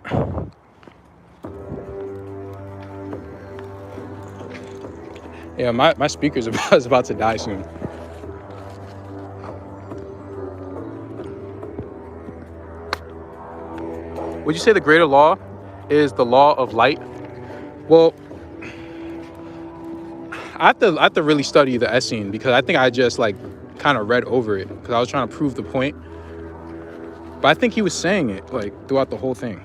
Yeah, my speaker's is about to die soon. Would you say the greater law is the law of light? Well, I have to really study the Essene, because I think I just like kind of read over it because I was trying to prove the point. But I think he was saying it like throughout the whole thing.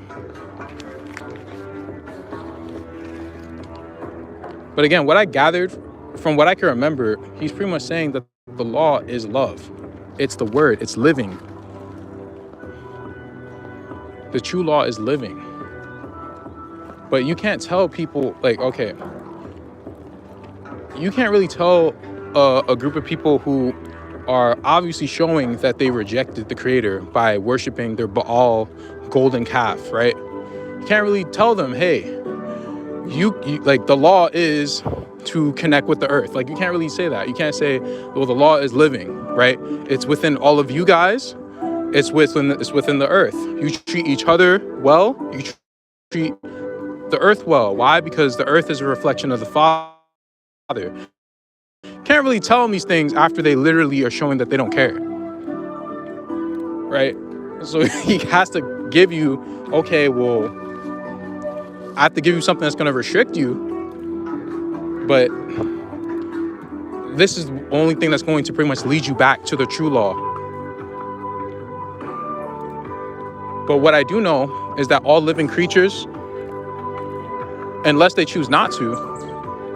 But again, what I gathered from what I can remember, he's pretty much saying that the law is love. It's the word, it's living. The true law is living. But you can't tell people, like, okay, you can't really tell a group of people who are obviously showing that they rejected the creator by worshiping their Baal golden calf, right? You can't really tell them, hey, you like the law is to connect with the earth. Like, you can't really say that. You can't say, well, the law is living, right? It's within all of you guys. It's within the earth. You treat each other well. You treat the earth well. Why? Because the earth is a reflection of the Father. Can't really tell them these things after they literally are showing that they don't care, right? So he has to give you, okay, well, I have to give you something that's going to restrict you, but this is the only thing that's going to pretty much lead you back to the true law. But what I do know is that all living creatures, unless they choose not to,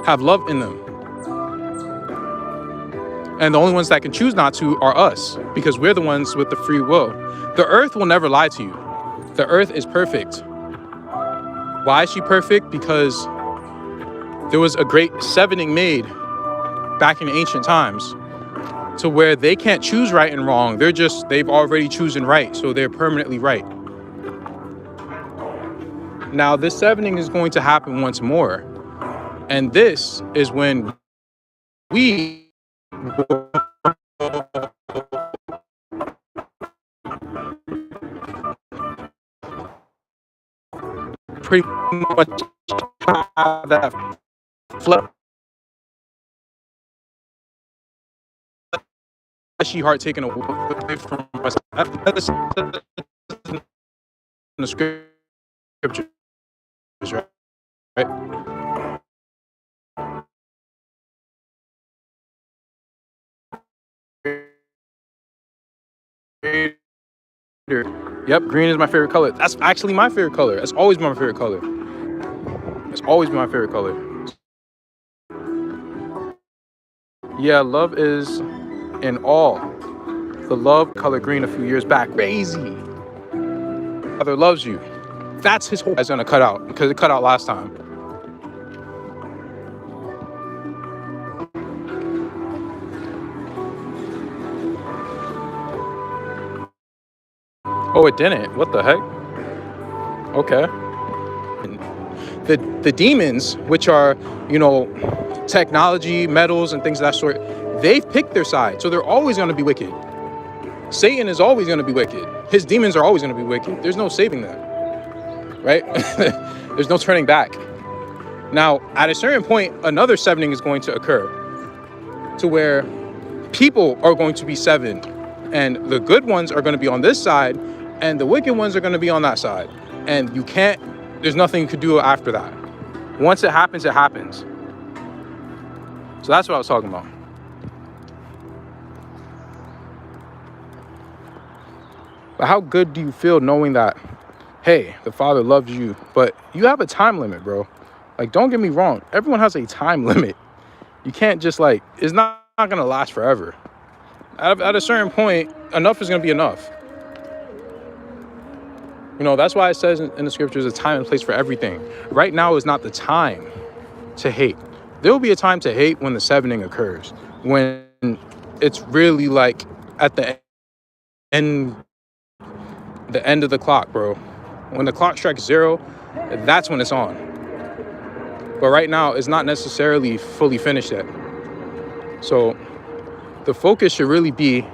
have love in them. And the only ones that can choose not to are us, because we're the ones with the free will. The earth will never lie to you. The earth is perfect. Why is she perfect? Because there was a great sevening made back in ancient times to where they can't choose right and wrong. They've already chosen right, so they're permanently right. Now, this sevening is going to happen once more. And this is when we pretty much have that fleshy heart taken away from us. That's in the scriptures, right? Yep, green is my favorite color. That's actually my favorite color. That's always been my favorite color. It's always been my favorite color. Yeah, love is in all. The love color green a few years back. Crazy. Father loves you. That's his whole. It's gonna cut out because it cut out last time. Oh, it didn't. What the heck? Okay. The demons, which are, technology, metals, and things of that sort, they've picked their side. So they're always going to be wicked. Satan is always going to be wicked. His demons are always going to be wicked. There's no saving them. Right? There's no turning back. Now, at a certain point, another sevening is going to occur to where people are going to be sevened. And the good ones are going to be on this side, and the wicked ones are going to be on that side. And there's nothing you could do after that. Once it happens, it happens. So that's what I was talking about. But how good do you feel knowing that, hey, the Father loves you, but you have a time limit, bro? Like, don't get me wrong. Everyone has a time limit. You can't just it's not going to last forever. At a certain point, enough is going to be enough. That's why it says in the scriptures, a time and place for everything. Right now is not the time to hate. There will be a time to hate when the sevening occurs, when it's really at the end of the clock, bro. When the clock strikes 0, that's when it's on. But right now, it's not necessarily fully finished yet. So the focus should really be,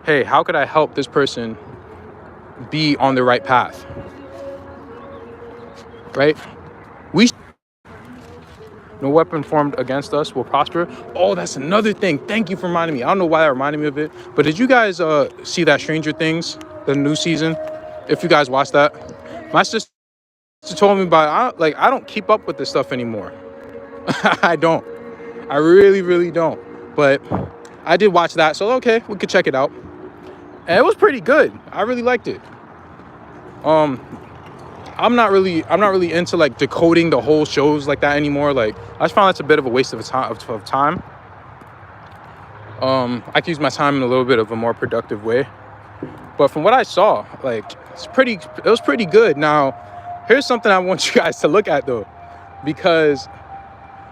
hey, how could I help this person be on the right path? Right? No weapon formed against us will prosper. Oh, that's another thing. Thank you for reminding me. I don't know why that reminded me of it, but did you guys see that Stranger Things, the new season? If you guys watched that, my sister told me about. I don't keep up with this stuff anymore. I don't. I really, really don't. But I did watch that, so okay, we could check it out. And it was pretty good. I really liked it. I'm not really into like decoding the whole shows like that anymore. Like, I just found that's a bit of a waste of time. I can use my time in a little bit of a more productive way. But from what I saw, like, it was pretty good. Now, here's something I want you guys to look at though, because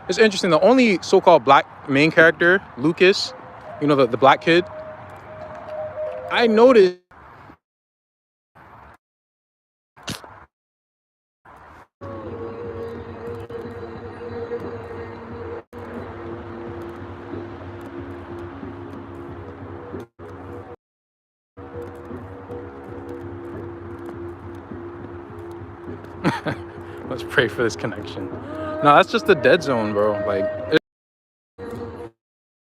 it's interesting. The only so-called black main character, Lucas, the black kid, I noticed let's pray for this connection. No, that's just the dead zone, bro. Like,